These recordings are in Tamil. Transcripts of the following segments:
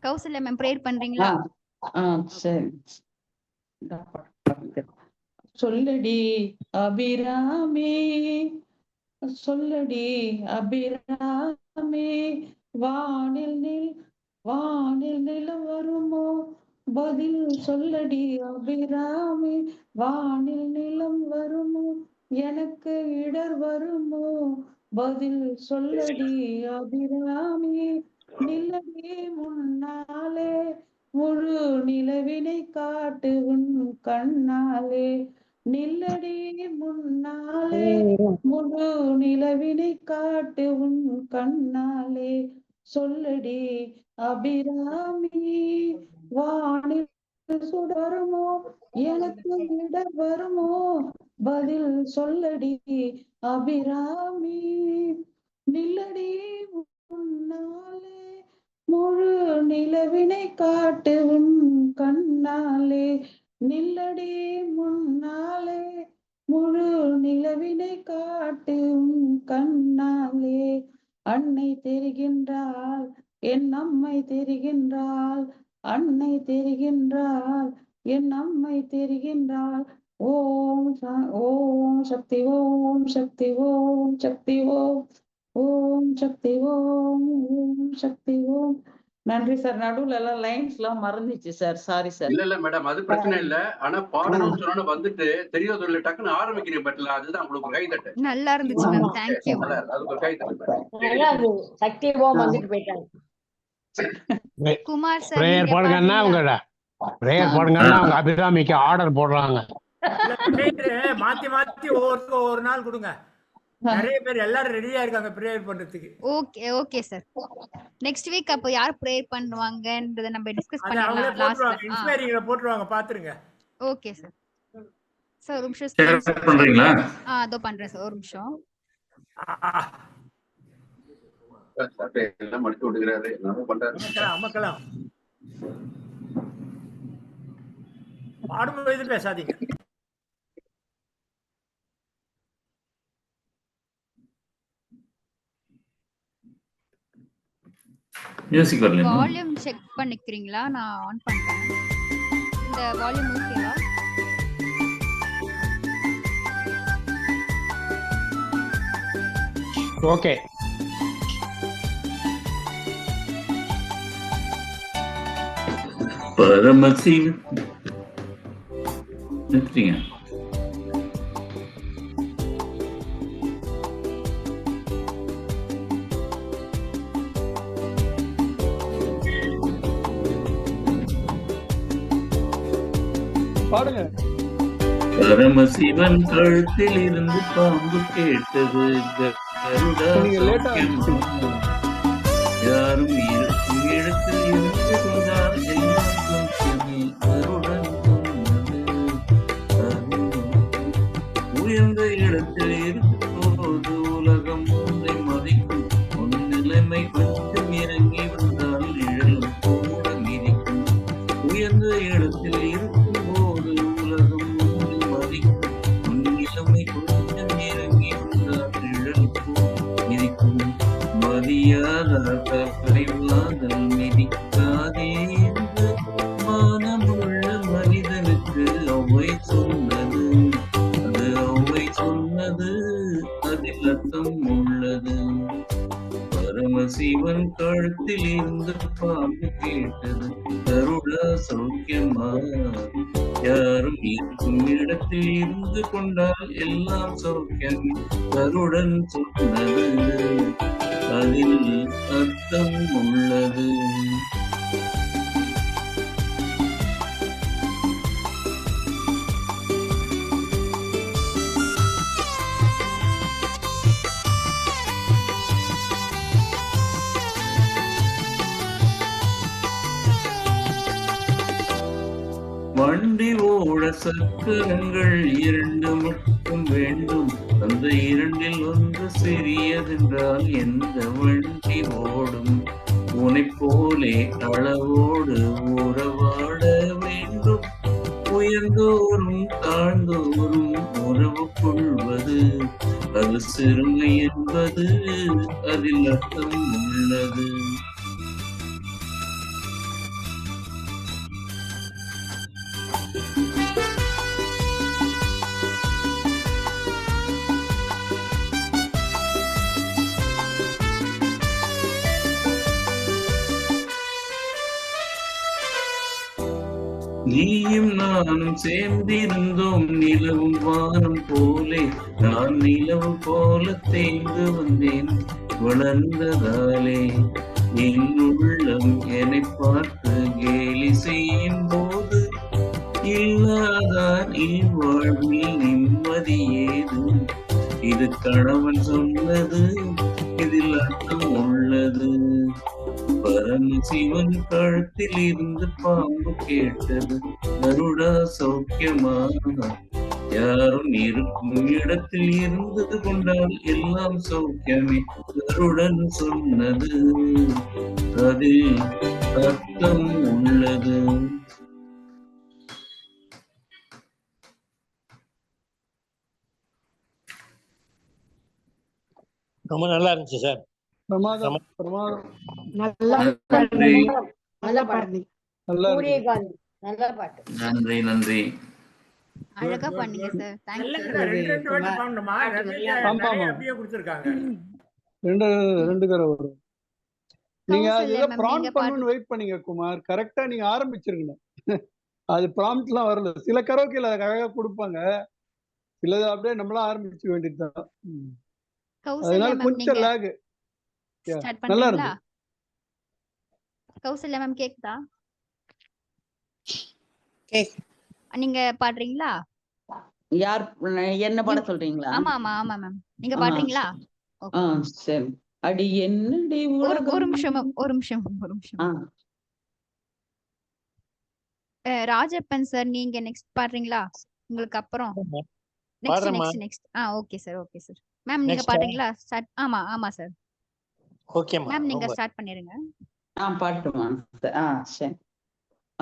கௌசல்யா மேம் ப்ரேயர் பண்றீங்களா? சரி. சொல்லடி அபிராமி, சொல்லடி அபிராமி, வானில் நிலம் வருமோ, பதில் சொல்லடி அபிராமி, வானில் நிலம் வருமோ, எனக்கு இடர் வருமோ, பதில் சொல்லடி அபிராமி, நிலவே முன்னாலே, முழு நிலவினை காட்டு உன் கண்ணாலே, நில்லடி முன்னாலே, முழு நிலவினை காட்டு உன் கண்ணாலே, சொல்லடி அபிராமி, வானில் சுடருமோ, எனக்கு இடர் வருமோ, பதில் சொல்லடி அபிராமி, நில்லடி முன்னாலே, முழு நிலவினை காட்டு உன் கண்ணாலே, நில்லடி முன்னாலே, முழு நிலவினை காட்டு உன் கண்ணாலே, அன்னை தெரிகின்றாள் என் அம்மை தெரிகின்றாள், அன்னை தெரிகின்றாள் என் அம்மை தெரிகின்றாள், ஓம் ஓம் சக்தி ஓம் சக்தி ஓம் சக்தி ஓம் ஓம் சக்தி ஓம் ஓம் சக்தி ஓம். நன்றி சார். நடுவுல எல்லாம் லைன்ஸ் எல்லாம் மறந்துச்சு சார், சாரி சார். இல்ல மேடம், அது பிரச்சனை இல்ல. ஆனா பாடணும்னு சொன்னா வந்துட்டு தெரியாத டக்குன்னு ஆரம்பிக்கிறீங்க பட்ல, அதுதான் உங்களுக்கு கை தட்டு. நல்லா இருந்துச்சு மேம், தேங்க் யூ. அதுக்கு கை தட்டு. சக்தி ஓம் வந்துட்டு போயிட்டாங்க. குமார் சார் பிரேயர் போடுங்கன்னா உங்க பிரேயர் போடுங்கன்னா உங்க அபிராமிக்கு ஆர்டர் போடுறாங்க. மாத்தி மாத்தி ஒவ்வொரு நாள் கொடுங்க. நிறைய பேர் எல்லாரும் ரெடியா இருக்காங்க பிரேயர் பண்றதுக்கு. Okay okay sir. Next week அப்ப யார் பிரேயர் பண்ணுவாங்கன்றத நம்ம டிஸ்கஸ் பண்ணலாம். லாஸ்ட்ல இன்ஸ்பைரிங்ல போட்டுருவாங்க, பாத்துருங்க. Okay sir. சார் ஒரு நிமிஷம் பண்றீங்களா? அதோ பண்றேன் சார், ஒரு நிமிஷம். எல்லாம் மடிச்சு விட்டுக்கிறாரு, என்ன பண்றாரு? அமக்கலாம் பாடும்போது பேசாதீங்க. மியூசிக் வரல. வால்யூம் செக் பண்ணிக்கிறீங்களா? நான் ஆன் பண்றேன். இந்த வால்யூம் ஓகேவா? ஓகே. பரமசிவ நிறுத்திங்க. பாடுங்க. பரமசிவன் கழுத்தில் இருந்து பாம்பு கேட்டது, யாரும் இடத்தில் இருந்து கொண்டார், உயர்ந்த இடத்தில் இருக்கும்போது உலகம் ஒன்றை மதிக்கும், உன் நிலைமை கொஞ்சம் இறங்கி வந்தால் நிழலும் கூட மிதிக்கும். உயர்ந்த இடத்தில் இருக்கும்போது உலகம் ஒன்றை மதிக்கும், உன் நிலைமை கொஞ்சம் இறங்கி வந்தால் நிழலும் கூட மிதிக்கும். மதியாத பறிவுலாதல் மிதிக்காதே என்று மானமுள்ள மனிதனுக்கு அவை சொன்னது, அது அவை சொன்னது, அதில் அர்த்தம் உள்ளது. பரமசிவன் கழுத்தில் இருந்து பாம்பு கேட்டது, கருடா சௌக்கியமா, யாரும் இருக்கும் இடத்தில் இருந்து கொண்டால் எல்லாம் சௌக்கியம், கருடன் சொன்னது, அதில் அர்த்தம் உள்ளது. வண்டி ஓட சக்கரங்கள் 2 மட்டும் வேண்டும், அந்த 2ல் ஒன்று சிறியதென்றால் எந்த வண்டி ஓடும்? உனை போலே அளவோடு உறவாட வேண்டும், உயர்ந்தோறும் தாழ்ந்தோறும் உறவு கொள்வது, அது சிறுமை என்பது, அதில் அர்த்தம் உள்ளது. நீயும் நானும் சேர்ந்திருந்தோம் நிலவும் வானம் போலே. நான் நிலவு போல தேய்ந்து வந்தேன் வளர்ந்ததாலே. என் உள்ளம் என்னை பார்த்து கேலி செய்யும் போது இல்லாதான் இல்வாழ்வில் நிம்மதி ஏது. இது கணவன் சொன்னது, இதில் அர்த்தம் உள்ளது. பரமசிவன் கழுத்தில் இருந்து பாம்பு கேட்டது, கருடா சௌக்கியமா? யாரும் இருக்கும் இடத்தில் இருந்து கொண்டால் எல்லாம் சௌக்கியமே. கருடன் சொன்னது, அதில் அர்த்தம் உள்ளது. ரொம்ப நல்லா இருந்துச்சு சார். பிரமாதம் பிரமாதம். நல்லா நன்றி நல்ல பாட்டு. நல்லா இருக்கு. சூரியகாந்த் நல்ல பாட்டு. நன்றி நன்றி. அழகா பண்ணீங்க சார். நல்ல தேங்க்யூ. ரெண்டு வாட்டி பாடணுமா? நிறைய அப்படியே கொடுத்துருக்காங்க. ரெண்டு தடவை வரும். நீங்க கௌசல்யா அதுல மேம், ப்ராம்ப்ட் நீங்க பாடு. பண்ணணும்னு வெயிட் பண்ணீங்க குமார். கரெக்டா நீங்க ஆரம்பிச்சிருக்கணும். அது ப்ராம்ப்ட்லாம் வரல. சில கரோக்கில அழகா கொடுப்பாங்க, சிலது அப்படியே நம்மளா ஆரம்பிச்சுக்க வேண்டியதுதான். கௌசல்யா அதனால மேம், கொஞ்சம் நீங்க லேக். ஸ்டார்ட் நல்லா பண்றீங்களா? இருக்கு. கௌசல்யா மேம் கேக்குதா? கேக். நீங்க பாடுறீங்களா? யார் என்ன பாட சொல்றீங்களா? ஆமா ஆமா ஆமா மேம். நீங்க ஆ, பாடுறீங்களா? ஆ, சரி. அடி என்னடி ஒரு உலகம். நிமிஷம் மேம், ஒரு நிமிஷம் ஒரு நிமிஷம். ஆ, ராஜப்பன் சார், நீங்க நெக்ஸ்ட் பாடுறீங்களா? உங்களுக்கு அப்புறம் நெக்ஸ்ட் பாடுறேம்மா. Next next. Okay sir, okay sir. Ma'am நீங்க Next, பாடுறீங்களா? ஸ்டார்ட். ஆமா ஆமா சார். ஓகேம்மா. மேம் நீங்க ரொம்ப ஸ்டார்ட் பண்ணிருங்க. பாட்டுமா. சரி.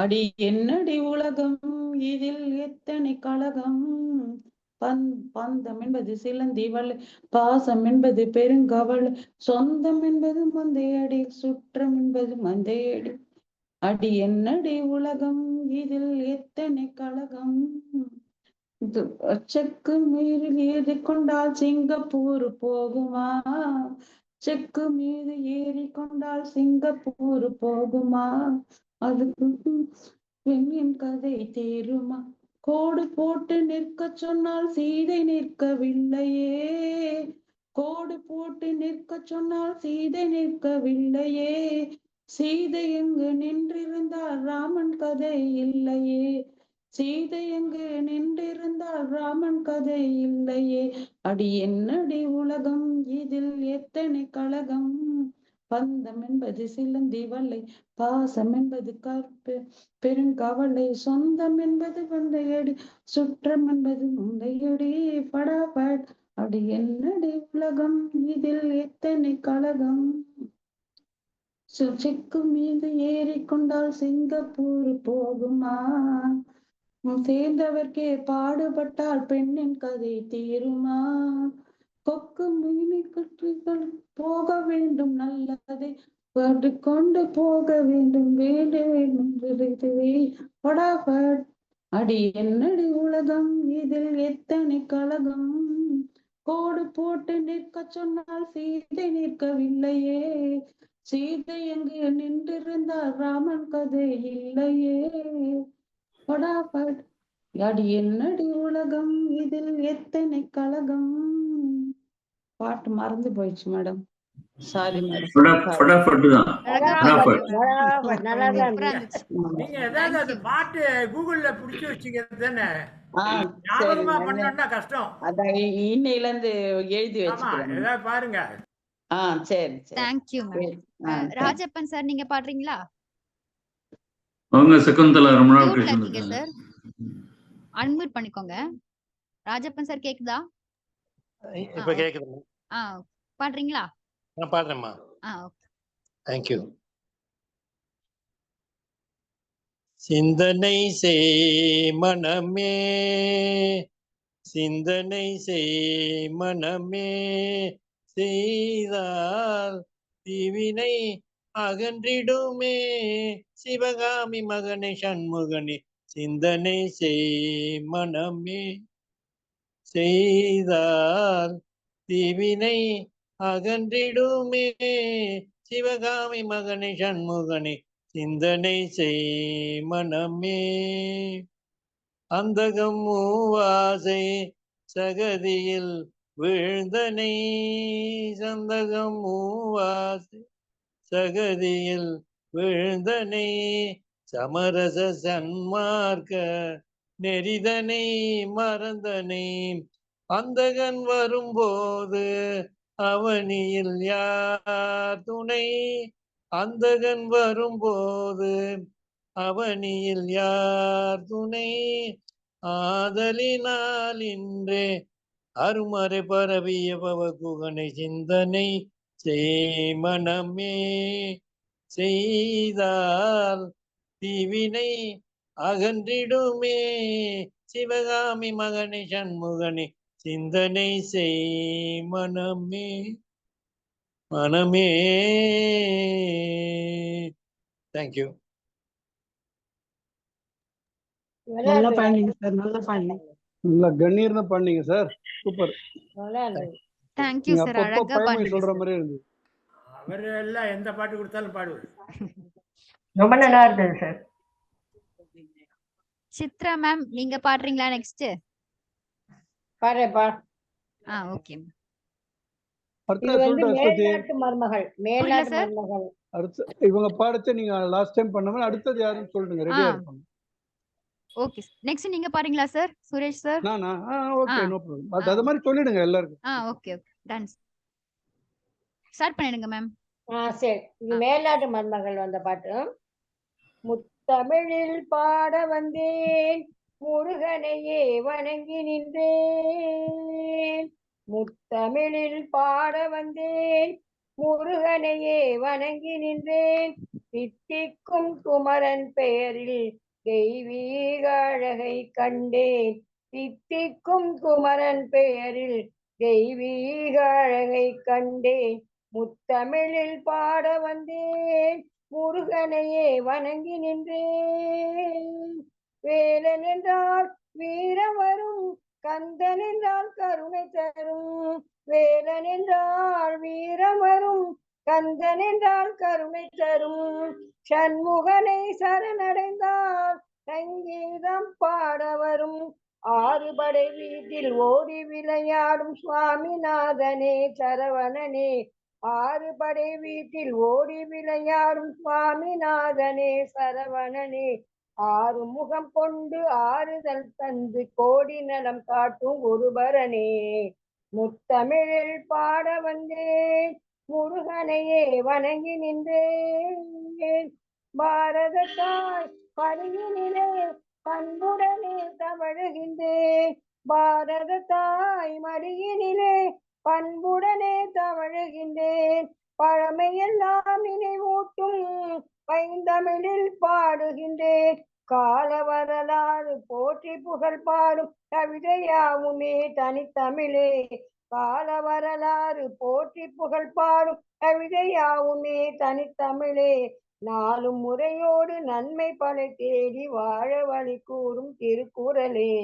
அடி என்னடி உலகம், இதில் எத்தனை கலகம். பந்தம் என்பது சிலந்தி வலை, பாசம் என்பது பெருங்கவலை, சொந்தம் என்பது மந்தையடி, சுற்றம் என்பது மந்தையடி. அடி என்னடி உலகம், இதில் எத்தனை கலகம். செக்கு மீறி ஏறி கொண்டால் சிங்கப்பூர் போகுமா? செக்கு மீது ஏறி கொண்டால் சிங்கப்பூர் போகுமா? அதுக்கு பெண்ணின் கதை தேருமா? கோடு போட்டு நிற்க சொன்னால் சீதை நிற்கவில்லையே. கோடு போட்டு நிற்க சொன்னால் சீதை நிற்கவில்லையே. சீதை எங்கு நின்றிருந்தால் ராமன் கதை இல்லையே. சீதை எங்கு நின்றிருந்தால் ராமன் கதை இல்லையே. அடி என்னடி உலகம், இதில் எத்தனை கலகம். பந்தம் என்பது சிலந்தி வலை, பாசம் என்பது கற்பு பெருங்கவலை, சொந்தம் என்பது வந்தையடி, சுற்றம் என்பது முந்தையடி. படாபட். அடி என்னடி உலகம், இதில் எத்தனை கலகம். செக்கு மீது ஏறிக்கொண்டால் சிங்கப்பூர் போகுமா? சேர்ந்தவர்க்கே பாடுபட்டால் பெண்ணின் கதை தீருமா? கொக்கு மீனை கற்றுகள் போக வேண்டும் நல்லதை, கொண்டு போக வேண்டும் வேண்டு வேண்டும். படாபட். அடி என்னடி உலகம், இதில் எத்தனை கலகம். கோடு போட்டு நிற்க சொன்னால் சீதை நிற்கவில்லையே. சீதை எங்கு நின்றிருந்தால் ராமன் கதை இல்லையே. படாபட். அடி என்னடி உலகம், இதில் எத்தனை கலகம். பாட்டு மறந்து போயிடுச்சு மேடம். Sorry madam. ஃபடாஃபட் தான். அழகா ஃபடாஃபட். பாடுங்க. நல்லா தான் சூப்பரா இருந்துச்சு. இருந்துச்சு. நீங்க ஏதாவது அந்த பாட்டு கூகுள்ல புடிச்சு வச்சுக்கிறது தானே? சரி. ஞாபகமா பண்ணோம்னா கஷ்டம். அதான் இன்னையில இருந்து எழுதி ஆமா, வச்சுக்கிறேன். ஏதாவது பாருங்க. சரி சரி. Thank you ma'am. ராஜப்பன் சார், நீங்க பாடுறீங்களா? அவங்க சகுந்தலா ரொம்ப நாள் மியூட்ல கழிச்சு இருக்கீங்க வந்திருக்காங்க. சார். அன்மியூட் பண்ணிக்கோங்க. ராஜப்பன் சார் கேக்குதா? இப்ப கேக்குது. பாடுறீங்களா? நான் பாடுறேம்மா. ஓகே. தேங்க்யூ. சிந்தனை செய் மனமே, சிந்தனை செய் மனமே, செய்தால் தீவினை அகன்றிடுமே. சிவகாமி மகனே சண்முகனே, சிந்தனை செய் மனமே, செய்தால் தீவினை அகன்றிடுமே. சிவகாமி மகனே சண்முகனே, சிந்தனை செய் மனமே. அந்தகம் மூவாசை சகதியில் வீழ்ந்தனை, சந்தகம் மூவாசை சகதியில் வீழ்ந்தனை, சமரச சன்மார்க்க நெறிதனை மறந்தனை. அந்தகன் வரும்போது அவனியில் யார் துணை, அந்தகன் வரும்போது அவனியில் யார் துணை. ஆதலினால் இன்றே அருமறை பரவிய பவகுகனை சிந்தனை செய் மனமே. செய்தால் தீவினை அகன்றிடுமே, சிவகாமி மகனை சண்முகனை சிந்தனை செய் மனமே. மனமே. தேங்க்யூ. நல்லா பாடுனீங்க சார், நல்லா பாடுனீங்க. நல்லா கண்ணீர்னு பண்ணீங்க சார். சூப்பர். நல்லா இருந்தது. தேங்க்யூ நீங்க சார், அப்பப்போ அழகா பழமொழி பாடுனீங்க சொல்ற சார். மாதிரி இருந்தது. அவர் எல்லாம் எந்த பாட்டு கொடுத்தாலும் பாடுவார். ரொம்ப நல்லா இருந்தது சார். சித்ரா மேம் நீங்க பாடுறீங்களா நெக்ஸ்ட்? பாடுறேப்பா. ஓகே. அடுத்த இது வந்து சொல்லிட்டு அஸ்வதி. மேல்நாட்டு மருமகள், மேல்நாட்டு சார்? மருமகள். அடுத்த இவங்க பாடச்ச நீங்க லாஸ்ட் டைம் பண்ண மாதிரி அடுத்தது யாருன்னு சொல்லுங்க, ரெடியா இருப்பாங்க. ஓகே. நெக்ஸ்ட் நீங்க பாடுறீங்களா சார்? சுரேஷ் சார்? நானா? Okay, no problem. அது மாதிரி சொல்லிடுங்க எல்லாருக்கும். Okay okay done. ஸ்டார்ட் பண்ணிடுங்க மேம். சரி, இது மேல்நாட்டு மருமகள் வந்த பாட்டு. முத்தமிழில் பாட வந்தேன், முருகனையே வணங்கி நின்றேன். முத்தமிழில் பாட வந்தேன், முருகனையே வணங்கி நின்றேன். தித்திக்கும் குமரன் பெயரில் தெய்வீக அழகை கண்டேன். தித்திக்கும் குமரன் பெயரில் தெய்வீக அழகை கண்டேன். முத்தமிழில் பாட வந்தேன், முருகனையே வணங்கி நின்றேன். வேலன் என்றால் வீரம் வரும், கந்தன் என்றால் கருணை தரும். வேலன் என்றால் வீரம் வரும், கந்தன் என்றால் கருணை தரும். சண்முகனை சரணடைந்தால் சங்கீதம் பாட வரும். ஆறுபடை வீட்டில் ஓடி விளையாடும் சுவாமிநாதனே சரவணனே. ஆறுபடை வீட்டில் ஓடி விளையாடும் சுவாமிநாதனே சரவணனே. ஆறு முகம் கொண்டு ஆறுதல் தந்து கோடி நலம் காட்டும் குருபரனே. முத்தமிழில் பாட வந்தேன், முருகனையே வணங்கி நின்றேன். பாரத தாய் பணியினிலே பண்புடனே தவழுகின்றேன். பாரத தாய் மடியினிலே பண்புடனே தவழுகின்றேன். பழமையெல்லாம் நினைவூட்டும் பைந்தமிழில் பாடுகின்றேன். கால வரலாறு போற்றி புகழ் பாடும் கவிதையாவுமே தனித்தமிழே. கால வரலாறு போற்றி புகழ் பாடும் கவிதையாவுமே தனித்தமிழே. நாளும் முறையோடு நன்மை பல தேடி வாழ வழி கூறும் திருக்குறளே.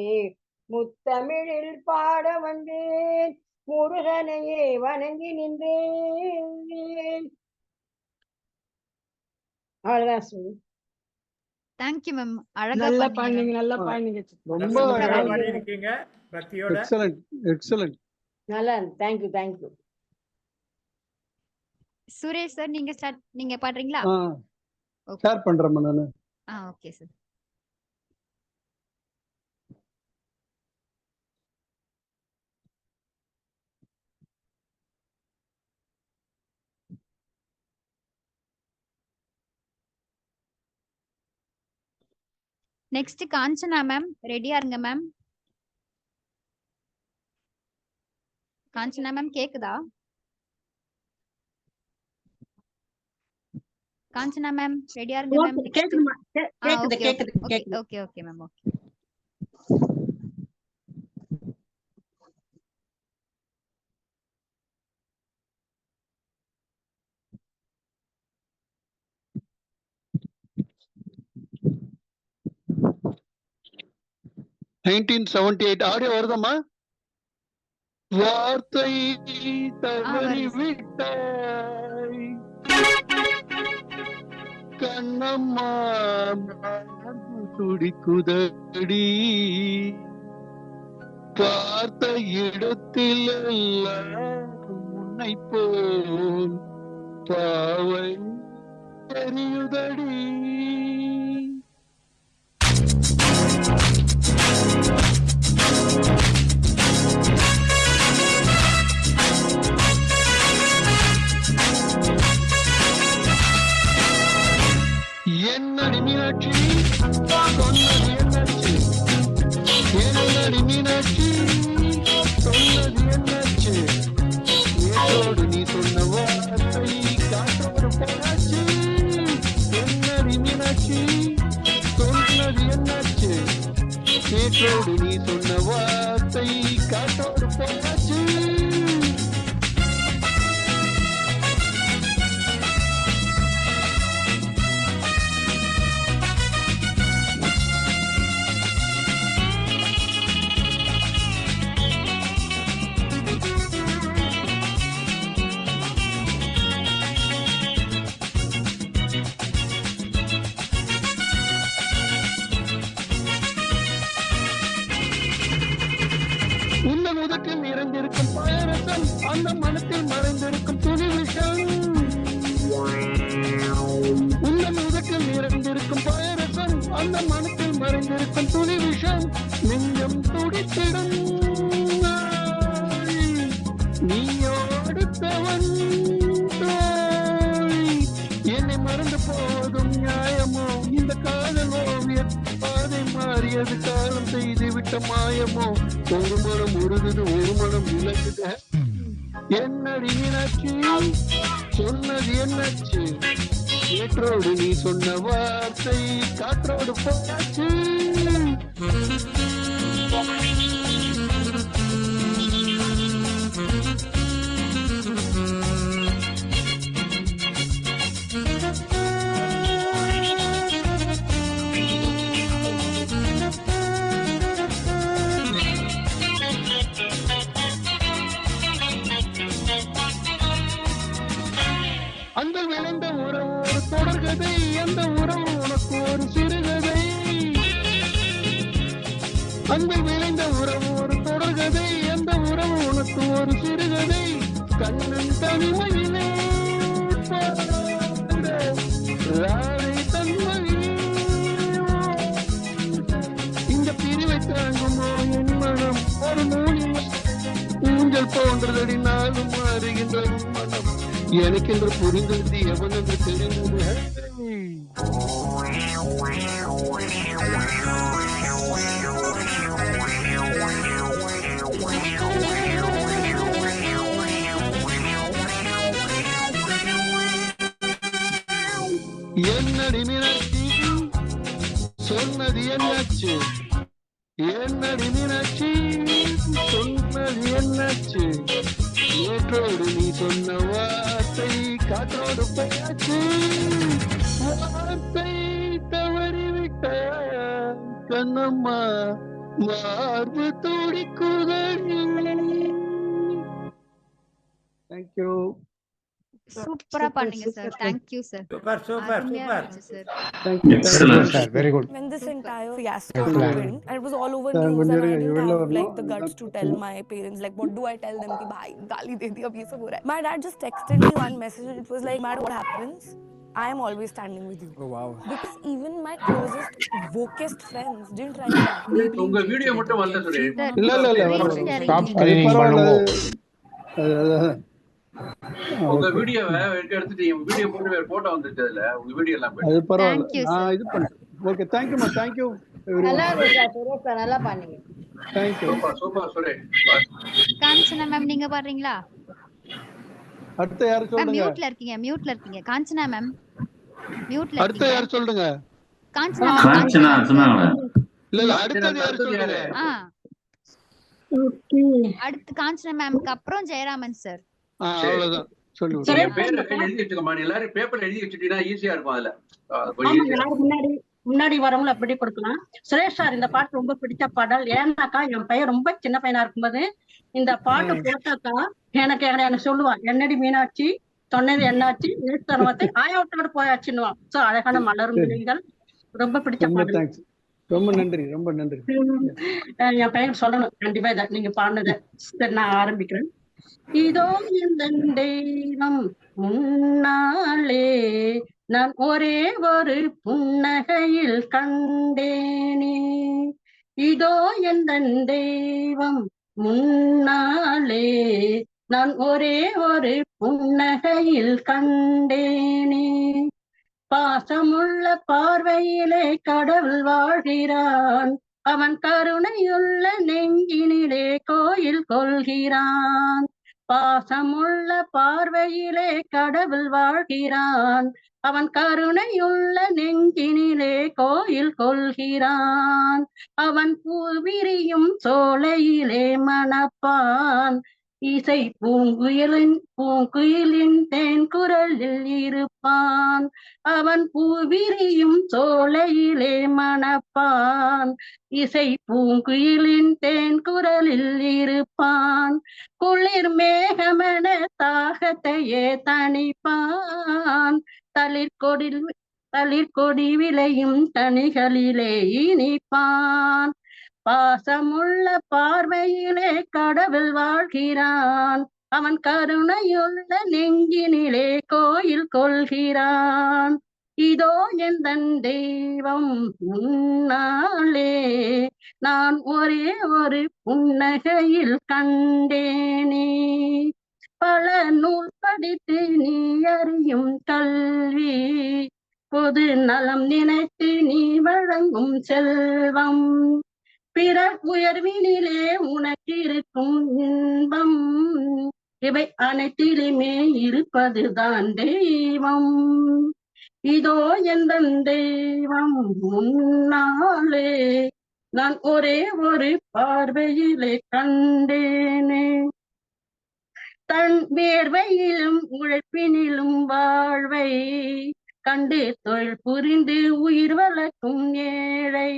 முத்தமிழில் பாட வந்தேன், முருகனையே வணங்கி நின்றேன். அவ்வளவுதான் சொல்லு. தேங்க்யூ மேம், அழகா நல்லா பாடுனீங்க. பாடுனீங்க, நல்லா பாடுனீங்க. ரொம்ப அழகா பாடியிருக்கீங்க பக்தியோட. Excellent, excellent. நல்லா இருந்தது. Thank you, thank you. சுரேஷ் சார் நீங்க பாடுறீங்களா? ஷேர் பண்றேன் நானு. Okay sir. Next Kanchana ma'am, ரெடியா இருங்க மேம். காஞ்சனா மேம் கேக்குதா? காஞ்சனா மேம் ரெடியா இருங்க மேம். கேக்குதுமா, கேக்குது கேக்குது கேக்குது. Okay okay ma'am. Okay. Audio வருதம்மா? வார்த்தை தவறி விட்டாய், கண்ணம்மா துடிக்குதடி பார்த்த இடத்தில் உன்னை போல் பாவை தெரியுதடி. என்னடி மீனாட்சி சொன்னது என்னாச்சு, என்னடி மீனாட்சி சொன்னது என்னாச்சு, நேற்றோடு நீ சொன்ன வார்த்தை காற்றோடு போனாச்சு. என்னடி மீனாட்சி சொன்னது என்னாச்சு, நேற்றோடு நீ சொன்ன வார்த்தை காற்றோடு போனாச்சு. உன்னன் உதட்டில் நிறைந்திருக்கும் பாயரசம், அந்த மனத்தில் மறைந்திருக்கும் துணி விஷம். உன்னன் உதட்டில் நிறைந்திருக்கும் பாயரசம், அந்த மனத்தில் மறைந்திருக்கும் துணி விஷம். நெஞ்சம் துடித்திடும் நீயோடுத்தவன் என்னை மறந்து போதும் நியாயமோ, இந்த காதல் ஓவிய பாதை மாறியது காலம் செய்து விட்ட மாயமோ. ஒரு மனம் உருகுது ஒரு மனம் விளக்குது. என்னடி மீனாட்சி சொன்னது என்னாச்சு, ஏற்றோடு நீ சொன்ன வார்த்தை காற்றோடு போயாச்சு. அந்த விளைந்த உறவு ஒரு தொடர்கதை, அந்த உறவு உனக்கு ஒரு சிறுகதை. அந்த விளைந்த உறவு ஒரு தொடர்கதை, அந்த உறவு உனக்கு ஒரு சிறுகதை. கண்ணன் தனிமையிலே ராதை தன்மையிலே இந்த பிரிவை தாங்குமோ என் மனம். ஒரு நூலில் ஊஞ்சல் போன்றதடி நாளும் மாறுகின்ற மனம். எனக்கென்று புரிந்தது எவன் என்று தெரிந்தது. என்னடி மீனாட்சி சொன்னது என்னாச்சு, என்னடி மீனாட்சி சொன்னது என்னாச்சு, நேற்றோடு நீ சொன்ன வார்த்தை காற்றோடு போயாச்சு. வார்த்தை தவறிவிட்ட கண்ணம்மா மார்பு துடிக்குதடி. தேங்க்யூ. சூப்பரா பண்ணீங்க sir. Thank you sir. Super super அருமையா சூப்பர். இருந்துச்சு sir. Thank you Excellent. Sir, very good. When this entire fiasco Excellent. happened, and it was all over Sir, news, கொஞ்சம் and I இருங்க, didn't வெளில have வரணும். like the guts to tell my parents, like what do I tell them ki bhai gali de di ab ye sab ho raha hai. My dad just texted me one message and it was like, no matter what happens, I am always standing with you. Oh wow. Because even my closest vocest friends didn't try to back me. உங்க வீடியோ மட்டும் வரல சுரேஷ். சார் இல்ல இல்ல இல்ல screen வர sharing Stop இல்ல. screening பரவாயில்ல. பண்ணுவோம். உங்க வீடியோவை எடுத்துட்டு வீடியோ போட்டு வேற போட்டோ வந்துருச்சு அதுல. உங்க வீடியோ எல்லாம் போயிடுச்சு. அது பரவாயில்ல. Thank you, sir. இது பண்ணு. ஓகே தேங்க்யூமா தேங்க்யூ. நல்லா இருக்கு சார் சுரேஷ் சார், நல்லா பண்ணீங்க. Thank you. Super super Suresh. Kanchana ma'am நீங்க பாடுறீங்களா? அடுத்து யாரு மேம் சொல்லுங்க. மியூட்ல இருக்கீங்க. காஞ்சனா மேம் மியூட்ல அடுத்து இருக்கீங்க. யாரு சொல்லுங்க. காஞ்சனா காஞ்சனா சொன்னாங்க. இல்ல இல்ல அடுத்தது யாரு சொல்லுங்க. அடுத்து காஞ்சனா மேம்க்கு அப்புறம் ஜெயராமன் சார். அவ்வளவுதான் சொல்லி நீங்க விடுங்க. பேரை எழுதி வச்சுக்கோமா. நீ எல்லாரும் பேப்பர்ல எழுதி வச்சுட்டீங்கன்னா ஈஸியா இருக்கும் அதுல. ஆமா, எல்லாரும் முன்னாடி வரவங்களை அப்படி கொடுக்கலாம். சுரேஷ் சார் இந்த பாட்டு ரொம்ப பிடிச்ச பாடல். ஏன்னாக்கா என் பையன் ரொம்ப சின்ன பையனா இருக்கும்போது இந்த பாட்டு போட்டாக்கா எனக்கு சொல்லுவான், என்னடி மீனாட்சி சொன்னது என்னாச்சு நேர்த்தனத்தை ஆயாவத்தோட போயாச்சுன்னுவான். சோ அழகான மலரும் விழிகள் ரொம்ப பிடிச்ச ரொம்ப பாடல். தேங்க்ஸ். ரொம்ப நன்றி, ரொம்ப நன்றி. என் பையன் சொல்லணும் கண்டிப்பா இதை நீங்க பாடினதை. சரி நான் ஆரம்பிக்கிறேன். இதோ இந்த தெய்வம் முன்னாலே நான் ஒரே ஒரு புன்னகையில் கண்டேனே. இதோ இந்த தெய்வம் முன்னாலே நான் ஒரே ஒரு புன்னகையில் கண்டேனே. பாசமுள்ள பார்வையிலே கடவுள் வாழ்கிறான், அவன் கருணையுள்ள நெஞ்சினிலே கோயில் கொள்கிறான். பாசமுள்ள பார்வையிலே கடவுள் வாழ்கிறான், அவன் கருணையுள்ள நெஞ்சினிலே கோயில் கொள்கிறான். அவன் பூவிரியும் சோலையிலே மணப்பான், இசை பூங்குயிலின் தேன் குரலில் இருப்பான். அவன் பூவிரியும் சோலையிலே மணப்பான், இசை பூங்குயிலின் தேன் குரலில் இருப்பான். குளிர் மேகமென தாகத்தையே தணிப்பான், தளிர்கொடி விளையும் தனிகளிலே இனிப்பான். பாசமுள்ள பார்வையிலே கடவுள் வாழ்கிறான், அவன் கருணையுள்ள நெஞ்சினிலே கோயில் கொள்கிறான். இதோ எந்தன் தெய்வம் முன்னாலே நான் ஒரே ஒரு புன்னகையில் கண்டேனே. பல நூல் படித்து நீ அறியும் கல்வி, பொது நலம் நினைத்து நீ வழங்கும் செல்வம், பிறர் உயர்வினிலே உனக்கு இருக்கும் இன்பம், இவை அனைத்திலுமே இருப்பதுதான் தெய்வம். இதோ எந்த தெய்வம் முன்னாலே நான் ஒரே ஒரு பார்வையிலே கண்டேனே. தன் வேர்வையிலும் உழைப்பினிலும் வாழ்வை கண்டு தொழில் புரிந்து உயிர் வளர்க்கும் ஏழை,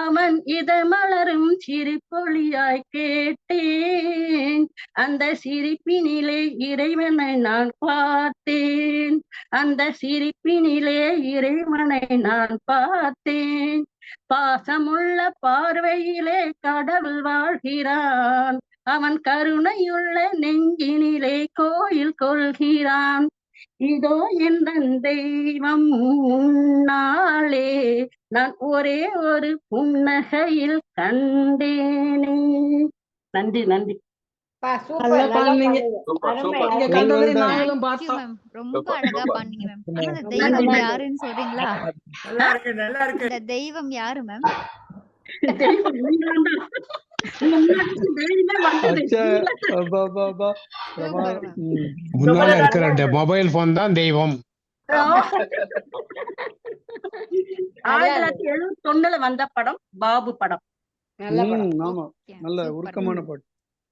அவன் இதழ்மலரும் சிரிப்பொழியாய் கேட்டேன், அந்த சிரிப்பினிலே இறைவனை நான் பார்த்தேன், அந்த சிரிப்பினிலே இறைவனை நான் பார்த்தேன். பாசமுள்ள பார்வையிலே கடவுள் வாழ்கிறான், அவன் கருணையுள்ள நெஞ்சினிலே கோயில் கொள்கிறான். இதோ எந்த தெய்வம் முன்னாலே நான் ஒரே ஒரு புன்னகையில் கண்டேனே. நன்றி நன்றி. ரொம்ப அழகா பண்ணீங்க மேம். அந்த தெய்வம் யாருன்னு சொல்றீங்களா? நல்லா இருக்கு. இந்த தெய்வம் யாரு மேம்? முன்னால இருக்கிற மொபைல் போன் தான் தெய்வம். 1971 வந்த படம் பாபு படம். ஆமா, நல்ல உருக்கமான பாட்டு.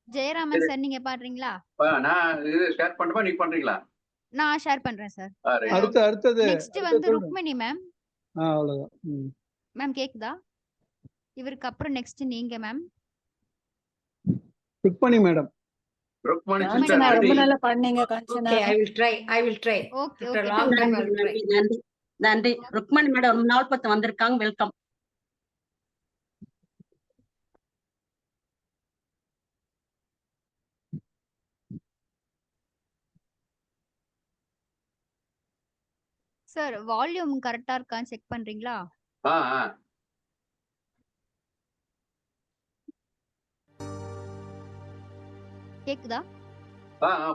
ஜெயராமன் சார் நீங்க பாடுறீங்களா? நான் இது ஷேர் பண்ணவா நீங்க பண்றீங்களா? நான் ஷேர் பண்றேன் சார். அடுத்தது நெக்ஸ்ட் வந்து ருக்மணி மேம். அவ்வளவுதான் மேம் கேக்குதா? இவருக்கு அப்புறம் நெக்ஸ்ட் நீங்க மேம். ருக்மணி மேடம். ருக்மணி ரொம்ப நல்லா பண்ணீங்க Kanchana. I will try. Okay okay. நன்றி நன்றி. ருக்மணி மேடம் ரொம்ப நாள் பார்த்து வந்திருக்காங்க. வெல்கம். சார் வால்யூம் கரெக்டா இருக்கான்னு செக் பண்றீங்களா? கேக்குதா?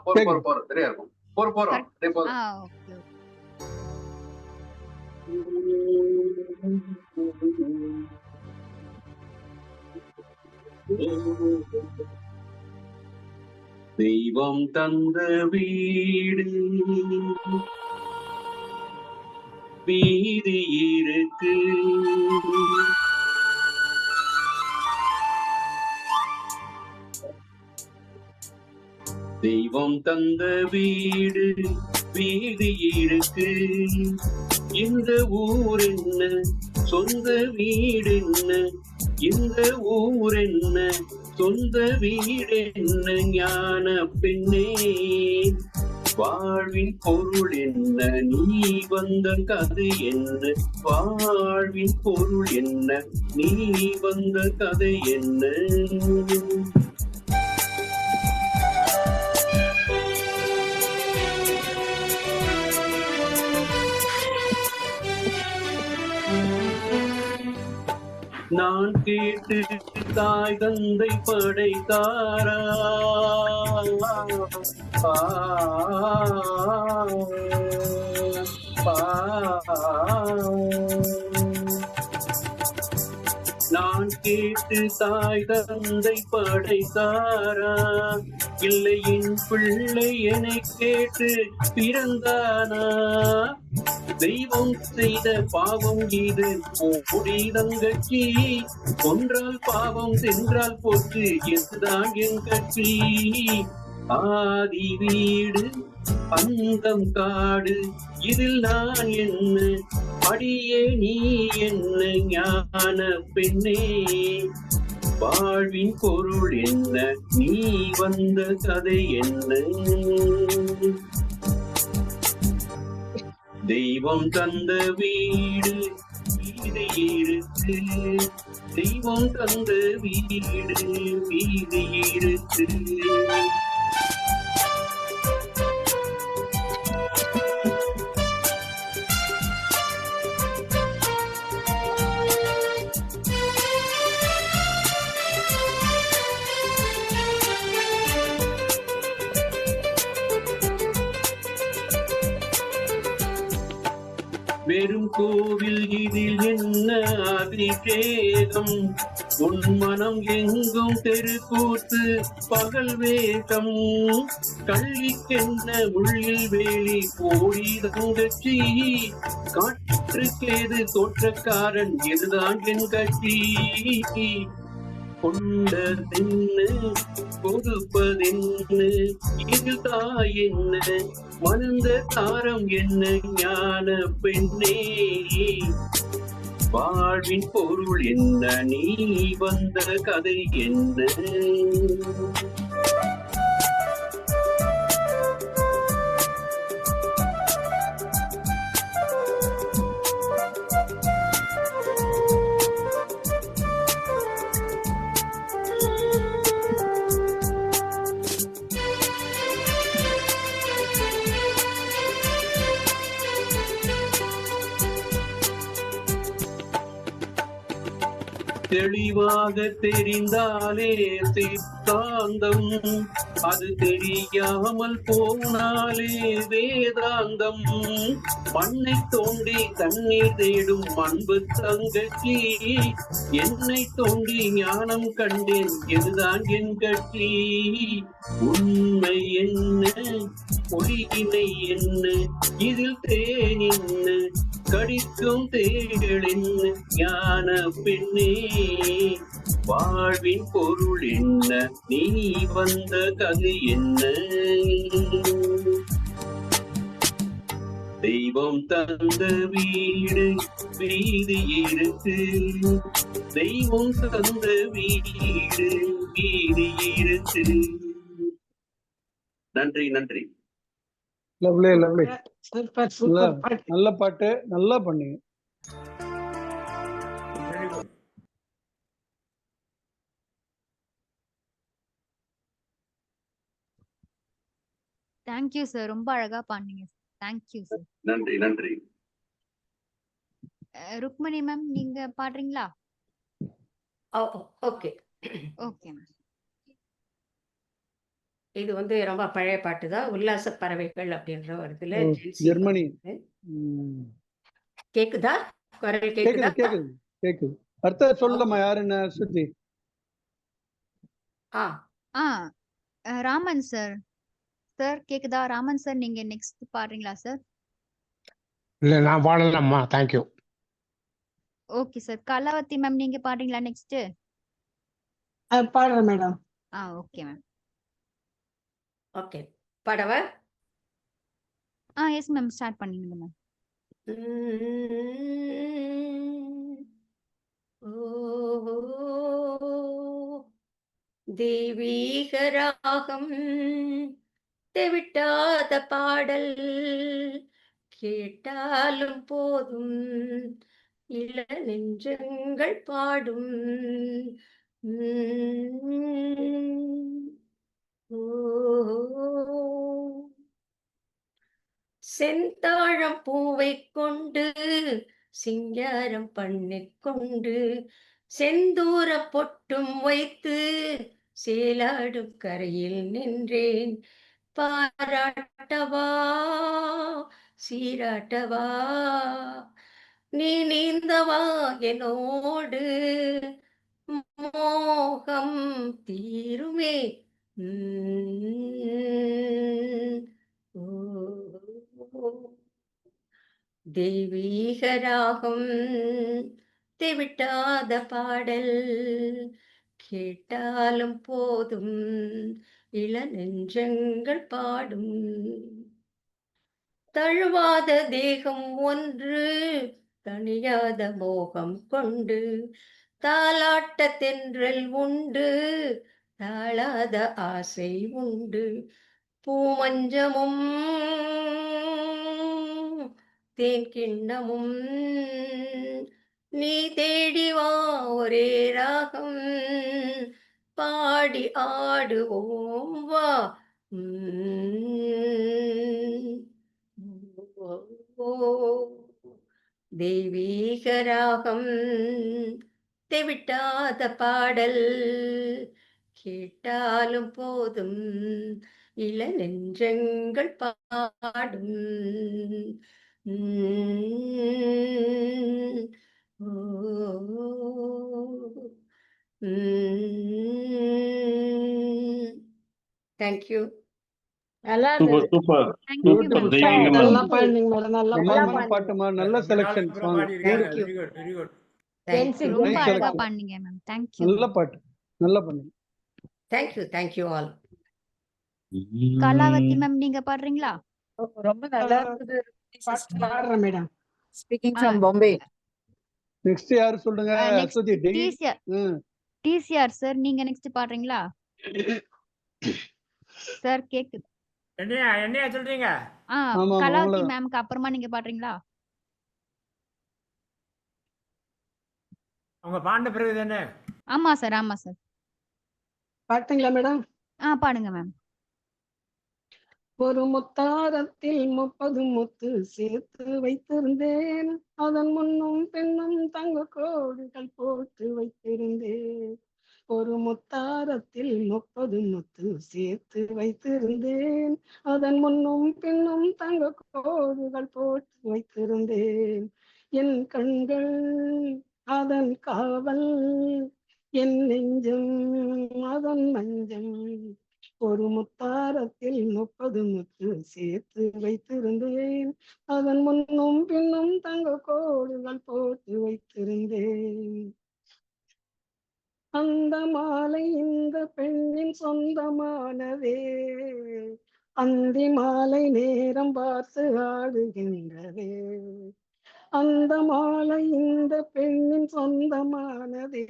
போறோம் சரியா இருக்கும். போறோம். ஓகே. தெய்வம் தந்த வீடு வீதி இருக்கு, தெய்வம் தந்த வீடு வீதி இருக்கு, இந்த ஊர் என்ன சொந்த வீடு என்ன, இந்த ஊர் என்ன சொந்த வீடு என்ன, ஞான பெண்ணே வாழ்வின் பொருள் என்ன, நீ வந்த கதை என்ன? வாழ்வின் பொருள் என்ன, நீ வந்த கதை என்ன? நான் கேட்டு தாய் தந்தை படைத்தாரா? நான் கேட்டு தாய் தந்தை படைத்தாரா? இல்லை என் பிள்ளை என்னை கேட்டு பிறந்தானா? தெய்வம் செய்த பாவம் இது ஓடி தங்கச்சி, கொன்றால் பாவம் சென்றால் போச்சு இதுதான் என் கட்சி. ஆதி வீடு அந்தம் காடு, இதில் நான் என்ன, அடியே நீ என்ன ஞான பெண்ணே? வாழ்வின் பொருள் என்ன, நீ வந்த கதை என்ன? தெய்வம் தந்த வீடு வீடு இருக்கு, தெய்வம் தந்த வீடு வீடு இருக்கு. வெறும் கோவில் இதில் என்ன அபிஷேகம்? உன் மனம் எங்கும் தெருக்கூத்து பகல் வேகம். கள்ளிக்கென்ன உள்ளில் வேலி போடி தங்கச்சி, காற்றுக்கேது தோற்றக்காரன் இதுதான் என் கட்சி. கொண்டதென்ன கொடுப்பதென்ன, இதில் தாய் என்ன, மணந்த தாரம் என்ன ஞான பெண்ணே? வாழ்வின் பொருள் என்ன, நீ வந்த கதை என்ன? தெளிவாக தெரிந்தாலே சித்தாந்தம், அது தெரியாமல் போனாலே வேதாந்தம். மண்ணை தோண்டி தண்ணீர் தேடும் அன்பு தங்கச்சி, என்னை தோண்டி ஞானம் கண்டேன் இதுதான் என் கட்சி. உண்மை என்ன, பொய்யினை என்ன, இதில் தேன் என்ன, கடிக்கும் தேள் என்ன ஞான பெண்ணே? வாழ்வின் பொருள் என்ன, நீ வந்த கதை என்ன? தெய்வம் தந்த வீடு வீதி இருக்கு, தெய்வம் தந்த வீடு வீதி இருக்கு. நன்றி நன்றி. லவ்லி லவ்லி, சூப்பர் சூப்பர் பாட்டு. நல்ல பாட்டு, நல்லா பண்ணீங்க. Very good. தேங்க்யூ சார், ரொம்ப அழகா பாடுனீங்க. Thank you sir. நன்றி நன்றி. ருக்மணி மேம், நீங்க பாடுறீங்களா? ஓகே. Okay ma'am. இது வந்து ரொம்ப பழைய பாட்டு தான். உல்லாச பறவைகள் அப்படின்ற ஒரு இதுல ஜெர்மனி. கேக்குதா? குரல் கேக்குது கேக்குதா? கேக்குது கேக்குது. அடுத்த சொல்லமா யாருன்னு சுத்தி? ஆ ராமன் சார். சார் கேக்குதா? ராமன் சார், நீங்க நெக்ஸ்ட் பாடுறீங்களா சார்? இல்ல நான் பாடலாம்மா, thank you. Okay sir. Kalavathi ma'am, நீங்க பாடுறீங்களா நெக்ஸ்ட்? பாடுறேன் மேடம். Okay ma'am. ஓகே, பாடவா? எஸ் மேம், ஸ்டார்ட் பண்ணிடுங்க மேம். தெய்வீக ராகம் தெவிட்டாத பாடல் கேட்டாலும் போதும் இள நெஞ்சங்கள் பாடும். செந்தாழம் பூவை கொண்டு சிங்காரம் பண்ணிக்கொண்டு செந்தூர பொட்டும் வைத்து சேலாடும் கரையில் நின்றேன். பாராட்டவா சீராட்டவா நீ நீந்தவா என்னோடு மோகம் தீருமே. தெய்வீக ராகம் தெவிட்டாத பாடல் கேட்டாலும் போதும் இள நெஞ்சங்கள் பாடும். தழுவாத தேகம் ஒன்று தணியாத மோகம் கொண்டு தாலாட்ட தென்றல் உண்டு தாழாத ஆசை உண்டு. பூமஞ்சமும் தேன் கிண்ணமும் நீ தேடி வா ஒரே ராகம் பாடி ஆடுவோம் வா. தெய்வீக ராகம் தெவிட்டாத பாடல் கேட்டாலும் போதும் இள நெஞ்சங்கள் பாடும். தேங்க்யூ. நல்லா சூப்பர் இருந்தது. Super Thank you, super ma'am. தெய்வீகமா நல்லா இருந்துச்சு. பாடுனீங்க மேடம். நல்லா பிரமாதமான பாட்டுமா, நல்ல selection song. Very good very good. Fancy. ரொம்ப Nice அழகா selection. பாடுனீங்க மேம். தேங்க்யூ. நல்ல பாட்டு, நல்லா பண்ணுங்க. Thank you all. கலாவதி மேம் நீங்க பாடுறீங்களா? ரொம்ப நல்லா இருந்தது. பாடுறேன் madam. Speaking ah, from Bombay. Next யாரு சொல்லுங்க? next அஸ்வதி டெய். TCR TCR சார் நீங்க நெக்ஸ்ட் பாடுறீங்களா? சார் கேக்குது. என்னையா சொல்றீங்க? ஆமா, கலாவதி அவங்கள மேம்க்கு அப்புறமா நீங்க பாடுறீங்களா? அவங்க பாண்ட பிறகு தானே. ஆமா சார், ஆமா சார். பாட்டுங்களா மேடம்? பாடுங்க மேம். ஒரு முத்தாரத்தில் 30 முத்து சேர்த்து வைத்திருந்தேன். அதன் முன்னும் பின்னும் தங்க கோடுகள் போட்டு வைத்திருந்தேன். ஒரு முத்தாரத்தில் 30 முத்து சேர்த்து வைத்திருந்தேன். அதன் முன்னும் பின்னும் தங்க கோடுகள் போட்டு வைத்திருந்தேன். என் கண்கள் அதன் காவல், என் நெஞ்சம் அதன் மஞ்சம். ஒரு முத்தாரத்தில் 30 முத்து சேர்த்து வைத்திருந்தேன். அதன் முன்னும் பின்னும் தங்க கோடுகள் போட்டு வைத்திருந்தேன். அந்த மாலை இந்த பெண்ணின் சொந்தமானதே. அந்தி மாலை நேரம் பார்த்து ஆடுகின்றதே. அந்த மாலை இந்த பெண்ணின் சொந்தமானதே.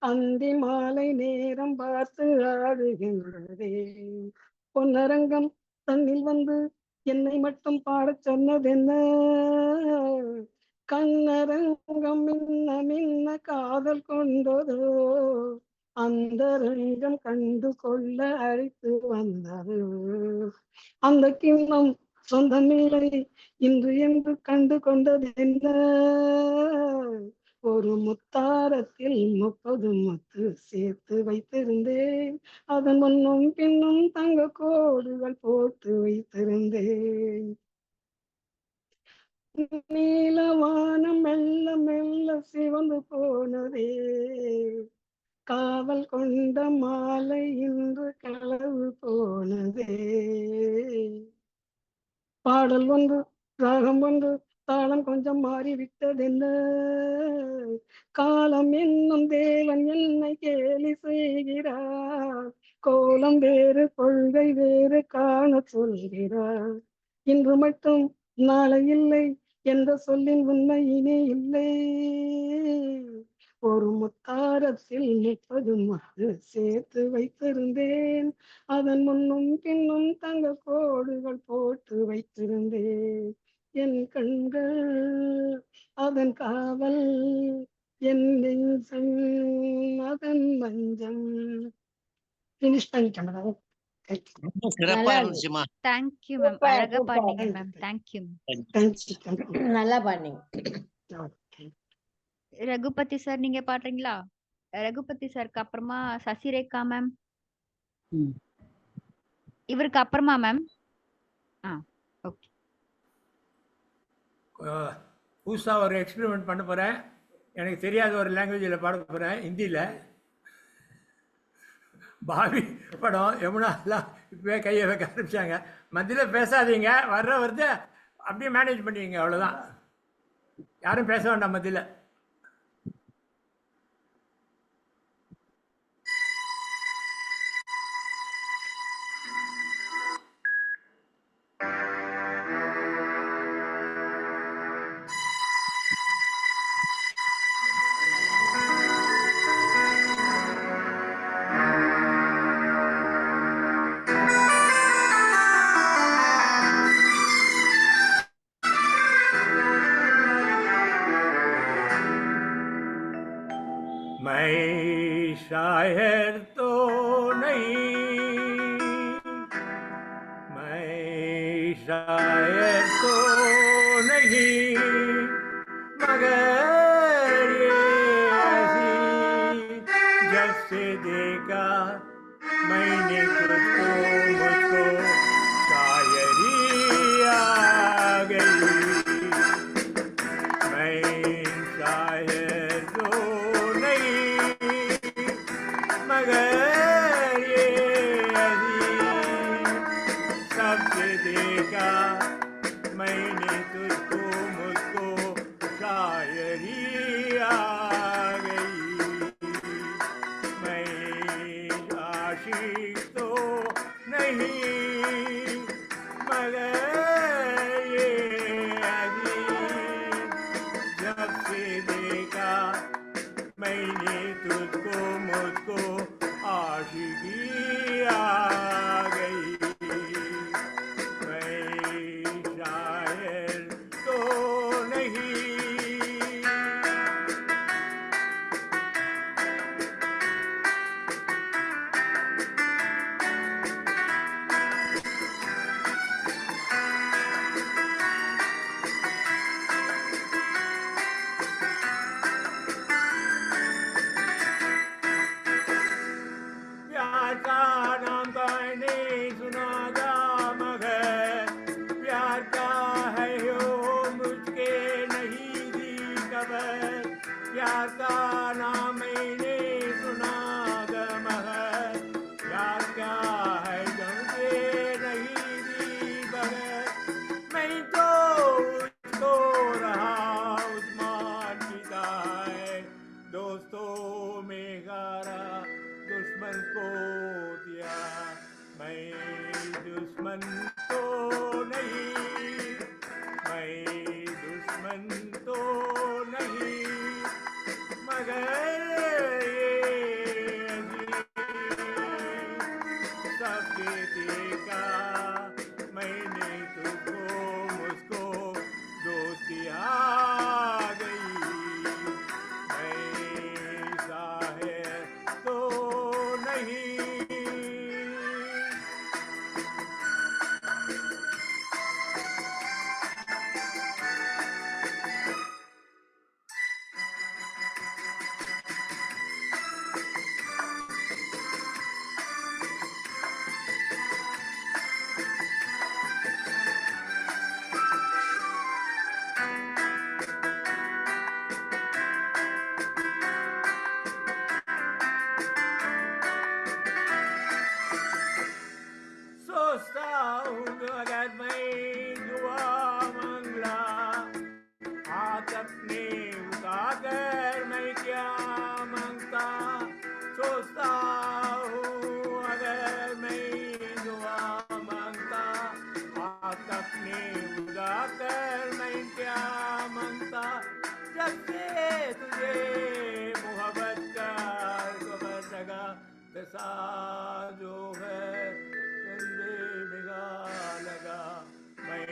அந்தி மாலை நேரம் பார்த்து ஆடுகின்றதே. பொன்னரங்கம் தன்னில் வந்து என்னை மட்டும் பாடச் சொன்னதென்ன? கண்ணரங்கம் மின்ன மின்ன காதல் கொண்டதோ. அந்த ரங்கம் கண்டு கொள்ள அழைத்து வந்தது. அந்த கிண்ணம் சொந்தமில்லை இன்று என்று கண்டு கொண்டது என்ன? ஒரு முத்தாரத்தில் 30 முத்து சேர்த்து வைத்திருந்தேன். அதன் முன்னும் பின்னும் தங்க கோடுகள் போட்டு வைத்திருந்தேன். நீலவானம் மெல்ல மெல்ல சிவந்து போனதே. காவல் கொண்ட மாலை இன்று களவு போனதே. பாடல் ஒன்று ராகம் ஒன்று தாளம் கொஞ்சம் மாறிவிட்டதென்ன? காலம் என்னும் தேவன் என்னை கேலி செய்கிறார். கோலம் வேறு கொள்கை வேறு காண சொல்கிறார். இன்று மட்டும் நாளை இல்லை என்ற சொல்லின் உண்மையினே இல்லை. ஒரு முத்தாரத்தில் 30 மாறு சேர்த்து வைத்திருந்தேன். அதன் முன்னும் பின்னும் தங்க கோடுகள் போட்டு வைத்திருந்தேன். என் கண்கள் அதன் காவல், என் நெஞ்சம் அதன் மஞ்சம். ஃபினிஷ் பண்ணிட்டேன் மேடம். ரொம்ப சிறப்பா இருந்துச்சுமா. Thank you ma'am. அழகா பாடுனீங்க மேம். தேங்க்யூ. நல்லா பாடுனீங்க. ரகுபதி சார் நீங்க பாடுறீங்களா? ரகுபதி சாருக்கு அப்புறமா சசிரேகா மேம். இவருக்கு அப்புறமா மேம். ஓகே. புதுசா ஒரு எக்ஸ்பெரிமெண்ட் பண்ண போறேன். எனக்கு தெரியாத ஒரு லாங்குவேஜில் பாட போறேன், ஹிந்தியில. பாவி படம் யமுனாலாம் இப்பவே கையை வைக்க ஆரம்பிச்சாங்க. மத்தியில் பேசாதீங்க, வர்ற வருது அப்படியே மேனேஜ் பண்ணுவீங்க, அவ்வளோதான். யாரும் பேச வேண்டாம் மத்தியில். मैं शायर तो नहीं, मैं शायर तो नहीं, मगर ये ऐसी जब से देखा मैंने तुझको, मुझको शायरी आ गई। मैं शायर तो मगर ये सबसे देखा मैंने तुझको, मुझको शायरी आ गई। मैं आशिक तो नहीं, मगर ये जब से देखा मैंने तुझको, मुझको आशिकी आ गई। मैं शायर तो नहीं। प्यार का नाम मैंने सुनागा, मगर प्यार का है यो मुझके नहीं दी खबर। प्यार का नाम मैंने सुनागा, मगर प्यार क्या है तुमसे नहीं दी खबर। मैं तो उसको रहा उस्मान पिता है, दोस्तों में गारा दुश्मन को दिया। मैं दुश्मन तो नहीं, मैं दुश्मन तो नहीं, मगर ये सबके देखा मैंने तुझको, मुझको दोस्ती आ गई। मैं शायर तो नहीं। सोचता हूँ अगर मैं दुआ मंगला, हाथ अपने उठाकर मैं क्या मांगता। सोचता हूँ अगर मैं दुआ मांगता, हाथ अपने उठाकर मैं क्या मांगता। जब से तुझे जो है चंदे बिगा लगा मैं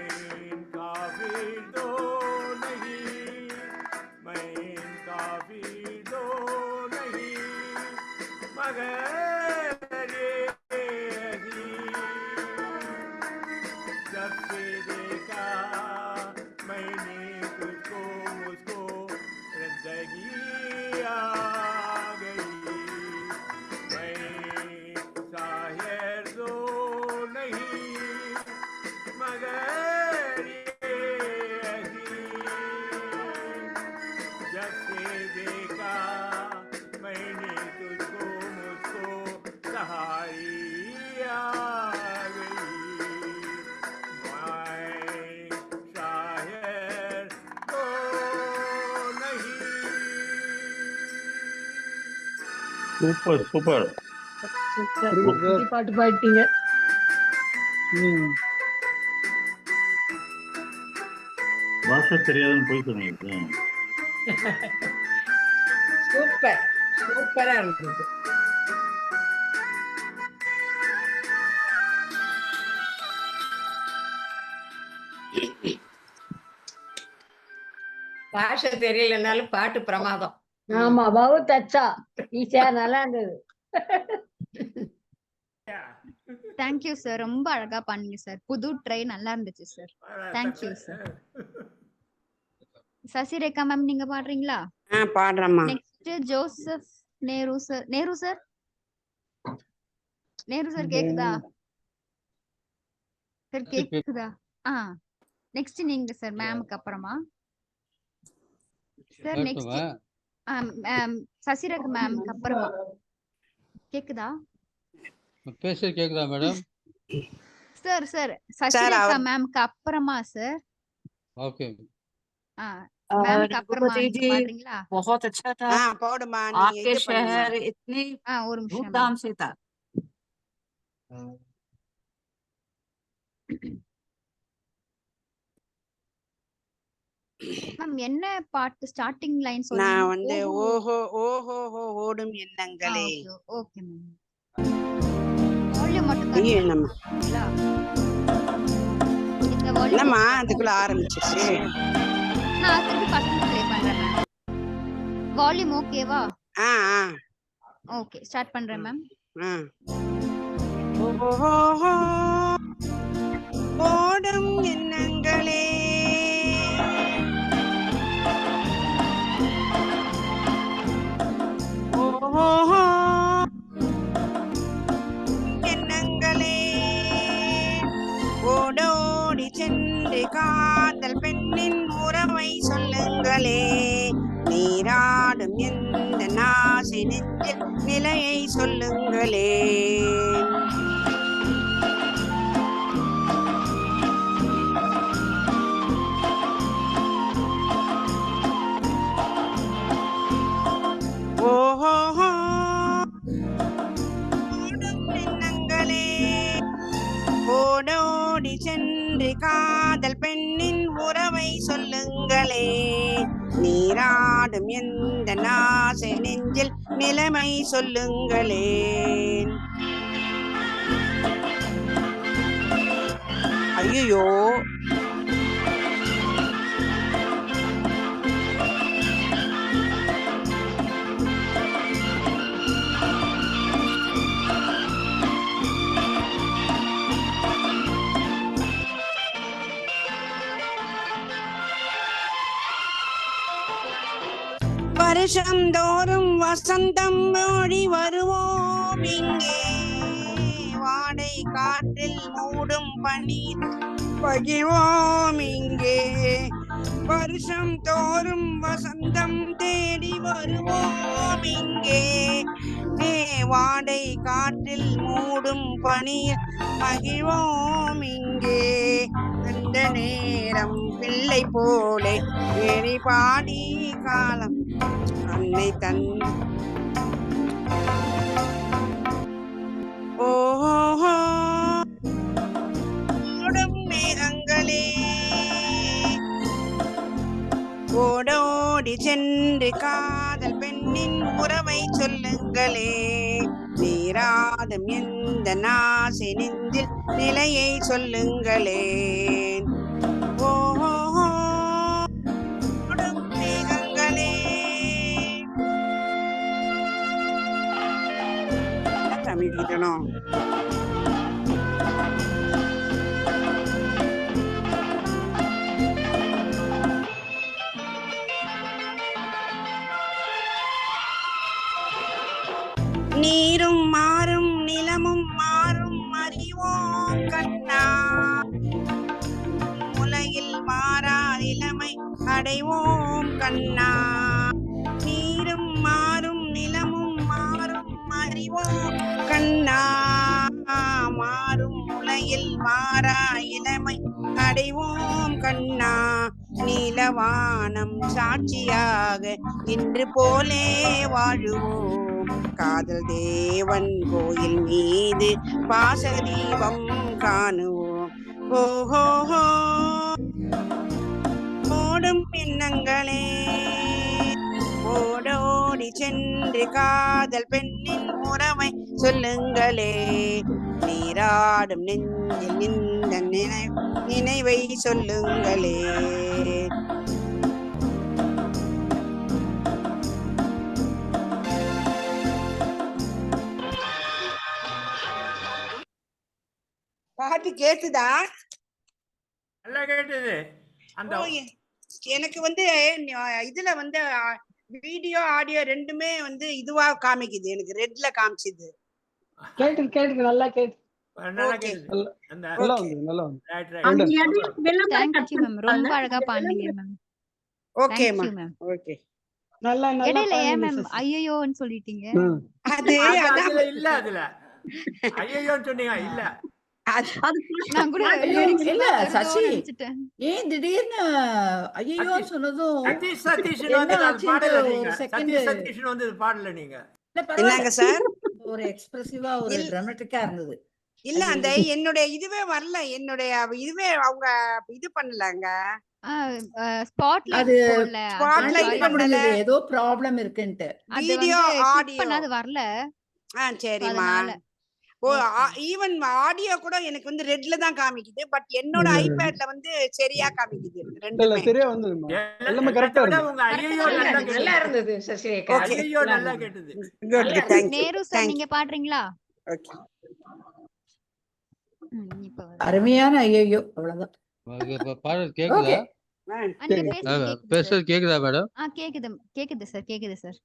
इनका फिर दो नहीं मैं इनका फिर दो नहीं मगर ये जब से देखा मैंने तुझको मुझको रंदगी आ गई मैं शायर तो नहीं मगर ये ऐसी जब से देखा मैंने तुझको मुझको सहारी आ गई சூப்பர் சூப்பர் பாட்டு பாடிட்டீங்க. பாஷை தெரியாதுன்னு போய் சொன்னீங்க. சூப்பர் சூப்பரா இருந்தது. பாஷை தெரியலனாலும் பாட்டு பிரமாதம். ஆமா, பவுத் அச்சா. ஈஸியா நல்லா இருந்தது. தேங்க்யூ சார், ரொம்ப அழகா பண்ணீங்க சார். புது ட்ரை நல்லா இருந்துச்சு sir. Thank you sir. Sasirekha ma'am நீங்க பாடுறீங்களா? பாடுறேம்மா. Next Joseph Nehru sir. Nehru sir, Nehru sir கேக்குதா? சார் கேக்குதா? நெக்ஸ்ட் நீங்க சார், மேம்க்கு அப்புறமா சார். நெக்ஸ்ட் சசிரேகா மேம்க்கு அப்புறமா கேக்குதா? பேச கேக்குதா மேடம்? சார் சார் சசிரேகா மேம்க்கு அப்புறமா சார். ओके मैम अपुरमा पाடுறீங்களா? बहुत अच्छा था। போடுமா. आपके शहर इतनी ஒரு நிமிஷம் धूमधाम से था। மேம் என்ன பாட்டு ஸ்டார்டிங் லைன் சொல்லுங்க. நான் வந்து ஓஹோ ஓஹோ ஓடும் எண்ணங்களே. Okay ma'am. வால்யூம் மட்டும் கம்மியா இந்த வால்யூம் என்னம்மா அதுக்குள்ள ஆரம்பிச்சிச்சு. நான் திருப்பி ஃபர்ஸ்ட் ப்ளே பண்றேன் மேம். வால்யூம் ஓகேவா? ஓகே ஸ்டார்ட் பண்றேன் மேம். ஓஹோ ஓடும் எண்ணங்களே ஓஹோ எண்ணங்களே ஓடோடி சென்று காதல் பெண்ணின் உறவை சொல்லுங்களே நீராடும் எந்த நாசை நெஞ்சில் நிலையை சொல்லுங்களே ஓஹோ ஓடும் எண்ணங்களே ஓடோடி சென்று காதல் பெண்ணின் உறவை சொல்லுங்களே நீராடும் எந்த நாசை நெஞ்சில் நிலைமை சொல்லுங்களே ஐயோ வருஷம் தோறும் வசந்தம் ஓடி வருவோம் இங்கே வாடை காற்றில் மூடும் பனீர் பகிர்வோம் இங்கே வருஷம் தோறும் வசந்தம் தேடி வருவோம் இங்கே வாடை காற்றில் மூடும் பனீர் மகிழ்வோம் இங்கே அந்த நேரம் பிள்ளை போலே ஏறி பாடி காலம் அன்னை தன் ஓஹோ ஓடும் மேகங்களே ஓடோடி சென்று காதல் பெண்ணின் உறவை சொல்லுங்களே நீராடும் எந்த நாசை நெஞ்சில் நிலையை சொல்லுங்களேன். ஓஹோ மேகங்களே. தமிழ்கிட்டணும். நீரும் மாறும் நிலமும் மாறும் அறிவோம் கண்ணா. உலகில் மாறா இளமை அடைவோம் கண்ணா. நீரும் மாறும் நிலமும் மாறும் அறிவோம் கண்ணா. மாறும் உலகில் மாறா இளமை அடைவோம் கண்ணா. நீலவானம் சாட்சியாக இன்று போலே வாழுவோம். காதல் தேவன் கோயில் மீது பாசதீபம் காணுவோம். ஓஹோஹோ ஓடும் எண்ணங்களே. ஓடோடி சென்று காதல் பெண்ணின் உறவை சொல்லுங்களே. நீராடும் நெஞ்சில் நின்ற நினைவை சொல்லுங்களே. பாட்டு கேட்டுதா? நல்லா கேட்டது. அந்த எனக்கு வந்து இதுல வந்து வீடியோ ஆடியோ ரெண்டுமே வந்து இதுவா காமிக்குது. எனக்கு ரெட்ல காமிச்சுது. கேட்டு நல்லா கேட்டு. ரொம்ப அழகா பாடுனீங்க மேம். Okay ma'am. ஓகே. நல்லா இடையில ஏன் மேம் ஐயோன்னு சொல்லிட்டீங்க? அது இல்ல அதுல ஐயோன்னு சொன்னீங்க. இல்ல நான் கூட இல்ல சசி, ஏன் திடீர்னு ஐயோ சொன்னதும் பாடல நீங்க என்னங்க சார்? ஒரு எக்ஸ்பிரசிவா ஒரு டிராமட்டிக்கா இருந்தது. இல்ல அந்த என்னுடைய இதுவே வரல. என்னுடைய இதுவே அவங்க இது பண்ணலங்க. ஸ்பாட்லைட் பண்ணல. ஏதோ ப்ராப்ளம் இருக்குன்ட்டு வீடியோ ஆடியோ பண்ணது வரல. சரிமா. ஓ ஈவன் ஆடியோ கூட எனக்கு வந்து ரெட்ல தான் காமிக்குது. பட் என்னோட ஐபேட்ல வந்து சரியா காமிக்குது. ரெண்டுமே சரியா வந்ததுமா. எல்லாமே கரெக்ட்டா இருக்கு. உங்க ஐயோ நல்லா இருந்தது சசிரேகா. ஐயோ நல்லா கேட்டது. Good. Thank you. Nehru sir நீங்க பாடுறீங்களா? ஓகே. அருமையான ஐயோ அவ்வளவுதான். பாடல் கேக்குதா? பேசுறது கேக்குதா மேடம்? கேக்குது சார். கேக்குது சார்.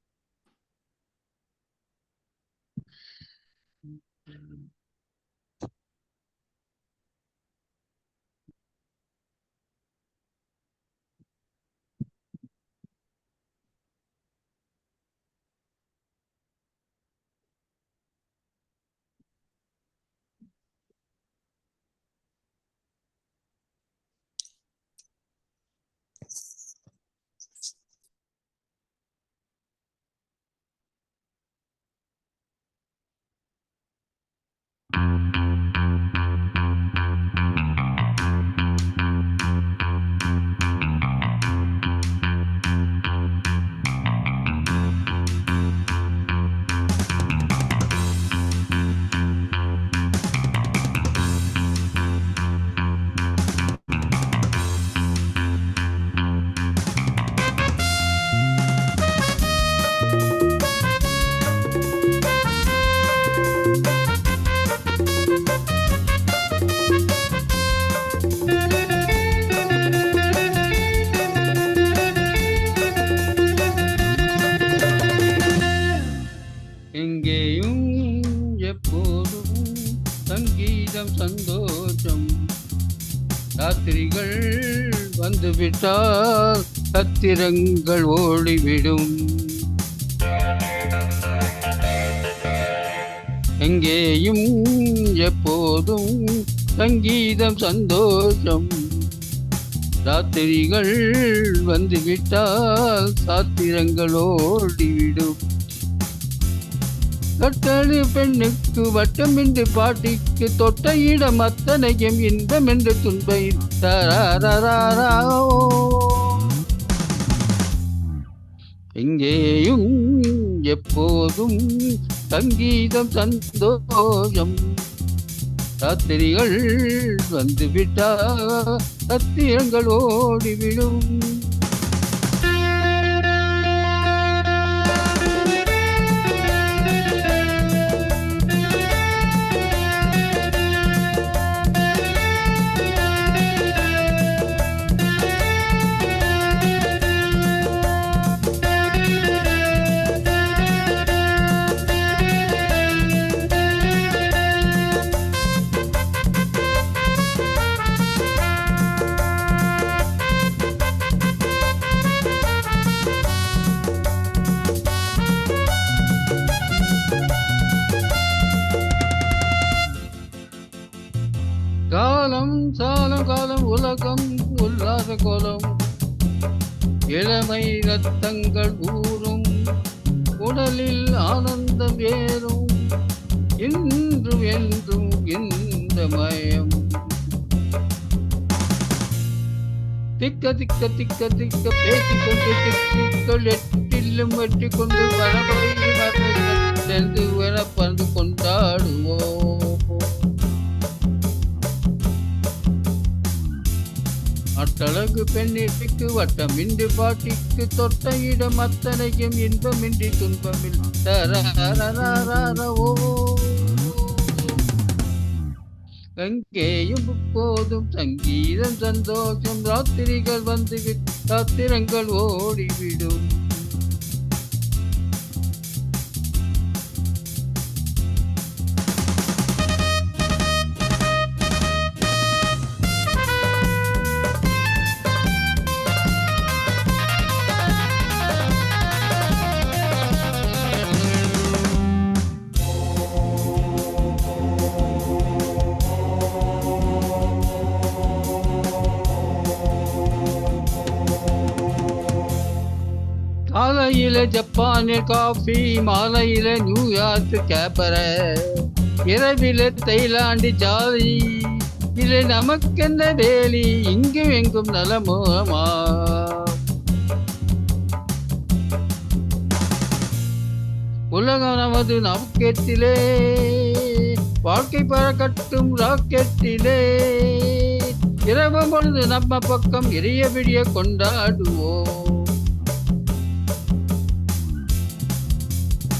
சந்தோஷம் ராத்திரிகள் வந்துவிட்டால் சத்திரங்கள் ஓடிவிடும். எங்கேயும் எப்போதும் சங்கீதம் சந்தோஷம் ராத்திரிகள் வந்துவிட்டால் சாத்திரங்கள் ஓடிவிடும். கட்டளை பெண்ணுக்கு வட்டம் என்று பாட்டிக்கு தொட்ட இடம் அத்தனையும் இன்பம் என்று துன்பை எங்கேயும் எப்போதும் சங்கீதம் சந்தோஷம். ராத்திரிகள் வந்துவிட்டா சத்திரங்கள் ஓடிவிடும். காலம் சாலம் காலம் உலகம் உல்லாத கோலம். இளமை ரத்தங்கள் ஊறும் உடலில் ஆனந்தம் ஏறும். இன்றும் என்றும் இந்த மயம். திக்க திக்க திக்க திக்க பேசிக்கொண்டு திக்குகள் எட்டிலும் வெட்டி கொண்டு வரவை மறந்து பறந்து கொண்டாடுவோம். அட்டழகு பெண்ணிற்கு வட்டமின்றி பாட்டிக்கு தொட்ட இடம் அத்தனையும் இன்பமின்றி துன்பமில் தரோ. எங்கேயும் போதும் சங்கீதம் சந்தோஷம். ராத்திரிகள் வந்து ராத்திரங்கள் ஓடிவிடும். காலையில ஜப்பானில் காஃபி, மாலையில நியூயார்க் கேப்பர, இரவில தைலாண்டு ஜாலி. இது நமக்கென்ன வேலி, இங்கும் எங்கும் நலமோமா. உலகம் நமது நமக்கெட்டிலே, வாழ்க்கை பறக்கட்டும் ராக்கெட்டிலே. இரவும் பொழுது நம்ம பக்கம் எரிய விடிய கொண்டாடுவோம்.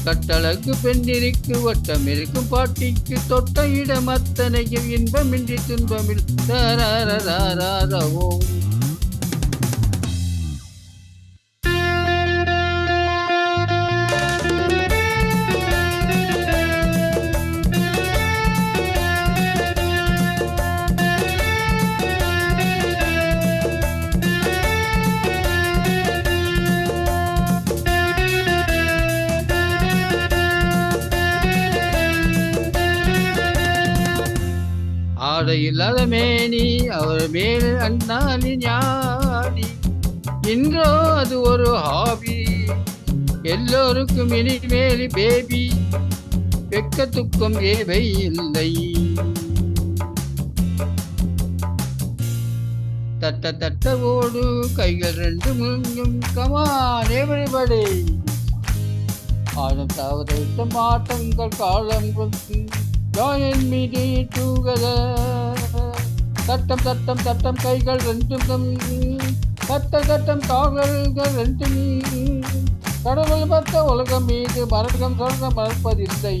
கட்டழகு பெண்ணிற்கு வட்டம் இருக்கும் பாட்டிக்கு தொட்ட இடம் அத்தனையும் இன்பமின்றி துன்பமில் தரோ. ஆடையில்லாத மேனி அவர் மேல் அண்ணாலி ஞானி. இன்றோ அது ஒரு ஹாபி, எல்லோருக்கும் இனிமேலி பேபி. வெக்க துக்கம் ஏவை இல்லை. தட்ட தட்ட ஓடு கைகள் ரெண்டு முங்கும். Come on everybody. ஆழம் தவறிட்ட மாட்டங்கள் காலம் join me together. தட்டம் தட்டம் தட்டம் கைகள் ரெண்டும். தட்ட தட்டம் கால்கள் ரெண்டும். கடவுள் பார்த்த உலகம் மீது மரணம் சொல்ல மறப்பதில்லை.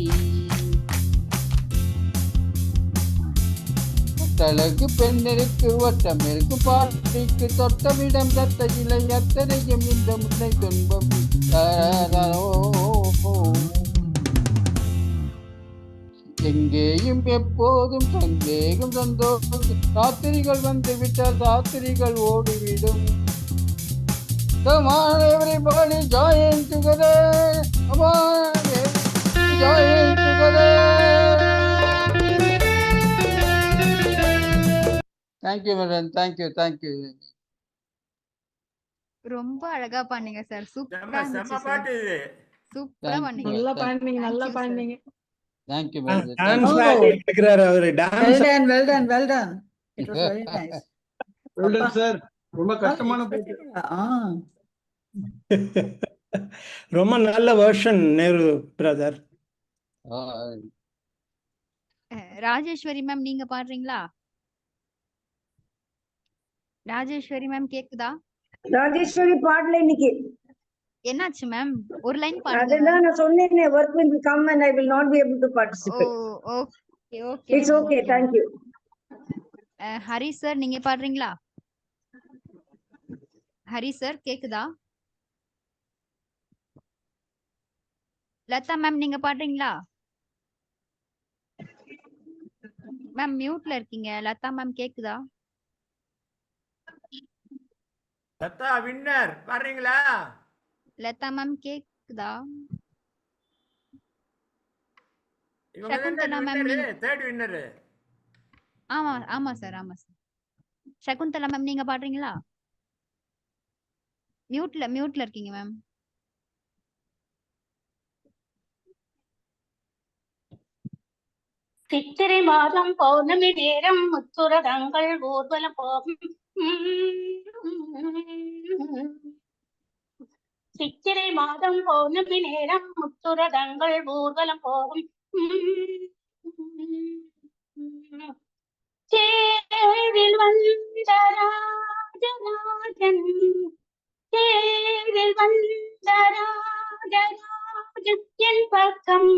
அழகு பெண்ணிற்கு வட்டம் இருக்கும் பாட்டிக்கு தொட்டமிடம் தட்ட இலை அத்தனையும் இந்த முன்னை துன்பம் தரோ. எங்கேயும் எப்போதும் சந்தேகம் சந்தோஷம். ராத்திரிகள் வந்து விட்டால் ராத்திரிகள் ஓடிவிடும். Come on everybody, join together. Come on, join together. Thank you madam, thank you. ரொம்ப அழகா பண்ணீங்க சார். சூப்பரா செம்ம பாட்டு இது. சூப்பரா பண்ணீங்க. நல்லா பண்ணீங்க. Thank you madam. Well done. It was very nice. Well done sir. ரொம்ப கஷ்டமான பாட்டு. ரொம்ப நல்ல version Nehru brother. Rajeswari ma'am நீங்க பாடுறீங்களா? ராஜேஸ்வரி மேம் கேக்குதா? ராஜேஸ்வரி பாடல இன்னைக்கு. என்னாச்சு மேம்? ஒரு லைன் பாடுங்க. அதுதான் நான் சொன்னேனே, work will come and I will not be able to participate. Okay okay. It's okay, thank you. Hari sir நீங்க பாடுறீங்களா? ஹரி சார் கேக்குதா? லதா மேம் நீங்க பாடுறீங்களா? மேம் மியூட்ல இருக்கீங்க. லதா மேம் கேக்குதா? லதா வின்னர் பாடுறீங்களா? லதா மேம் கேக்குதா? இவங்க சகுந்தலா மேம் தேர்ட் வின்னர். ஆமா ஆமா சார். சகுந்தலா மேம் நீங்க பாடுறீங்களா? மியூட்ல இருக்கீங்க மேம். சித்திரை மாதம் பௌர்ணமி நேரம் முத்துரதங்கள் ஊர்வலம் போகும். சித்திரை மாதம் பௌர்ணமி நேரம் முத்துரதங்கள் ஊர்வலம் போகும். தேரில் வந்த ராஜராஜன், தேரில் வந்த ராஜராஜன் என் பக்கம்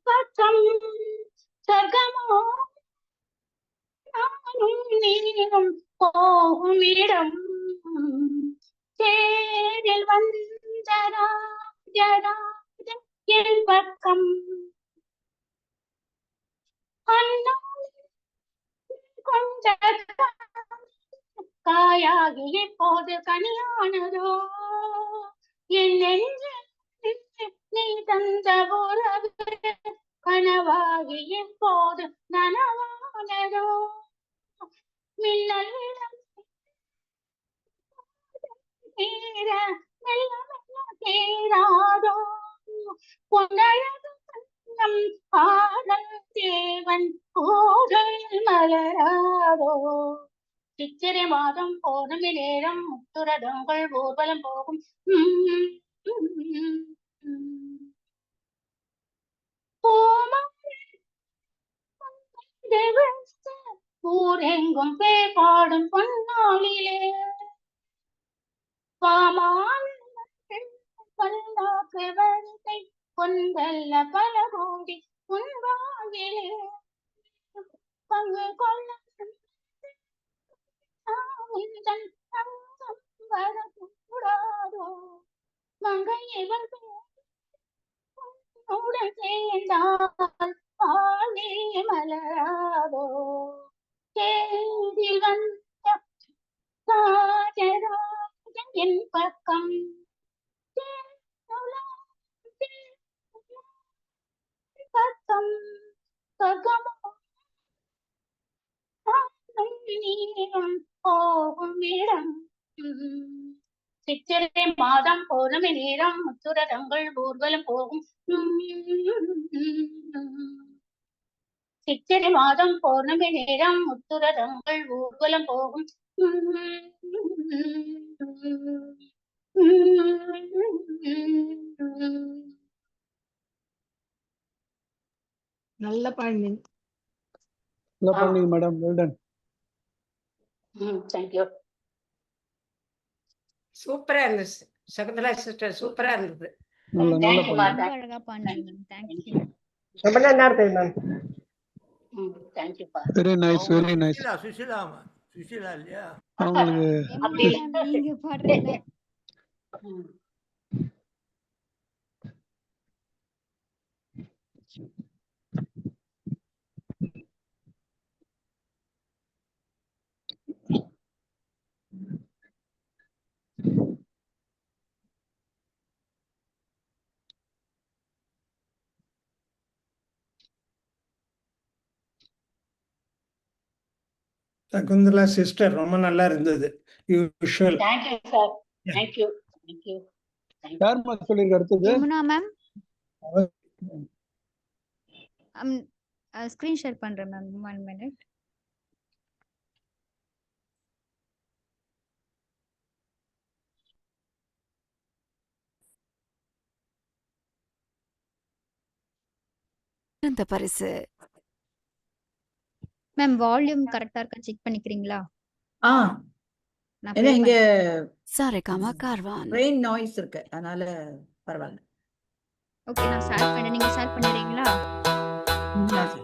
பக்கம் சொர்க்கமோ நானும் நீனும் போகும் இடம். தேரில் வந்த ராஜராஜன் என் பக்கம் அண்ணா கொண்ட காயாகி இப்போது கனியானதோ என் நெஞ்சில் நீ தந்த உறவு கனவாகி இப்போது நனவானதோ மின்னல் தீர மெல்ல மெல்ல தீராதோ பொன்னழகு கண்ணம் காதல் தேவன் கூடல் மலராதோ. சித்திரை மாதம் பௌர்ணமி நேரம் முத்துரதங்கள் ஊர்வலம் போகும். ஊரெங்கும் பேர் பாடும் பொன்னாளிலே பல்லாக்கு வரிசை கொண்டல்ல பல கோடி உன்வாயிலே பங்கு கொள்ள தங்கம் வரக்கூடாதோ மங்கை இவள் சேர்ந்தால் பாலே மலராதோ. தேடில் வந்த ராஜராஜன் என் பக்கம் பக்கம் சொர்க்கமோ நீரும் போகும் இடம். சித்திரை மாதம் பௌர்ணமி நேரம் முத்துரதங்கள் ஊர்வலம் போகும். சித்திரை மாதம் பௌர்ணமி நேரம் முத்துரதங்கள் ஊர்வலம் போகும். நல்ல பாடினீங்க. நல்லா பாடுனீங்க மேடம், வெல் டன். தேங்க்யூ. சூப்பரா இருந்துச்சு சகுந்தலா சிஸ்டர், சூப்பரா இருந்தது. அழகா பாடுனீங்க. தேங்க்யூ. ரொம்ப நல்லா இருக்கு மேம். தேங்க்யூப்பா. Very nice, very nice. Sushila இல்லையா அவங்களுக்கு நீங்க பாடுறீங்க. சகுந்தலா சிஸ்டர் ரொம்ப நல்லா இருந்தது. Usual. Thank you sir. Thank you. Thank you. யார் சொல்லிருக்க அடுத்தது? யமுனா மேம். ஸ்கிரீன் ஷேர் பண்றேன் மேம். 1 minute. இந்த பரிசு. மேம் வால்யூம் கரெக்டா இருக்கா செக் பண்ணிக்கிறீங்களா? ஏன்னா play இங்க சாரேகாமா கார்வான். ரெயின் நாய்ஸ் இருக்கு, அதனால பரவாயில்ல. ஓகே நான் ஸ்டார்ட் பண்ணேன். நீங்க ஸ்டார்ட் பண்ணிடுறீங்களா? சரி.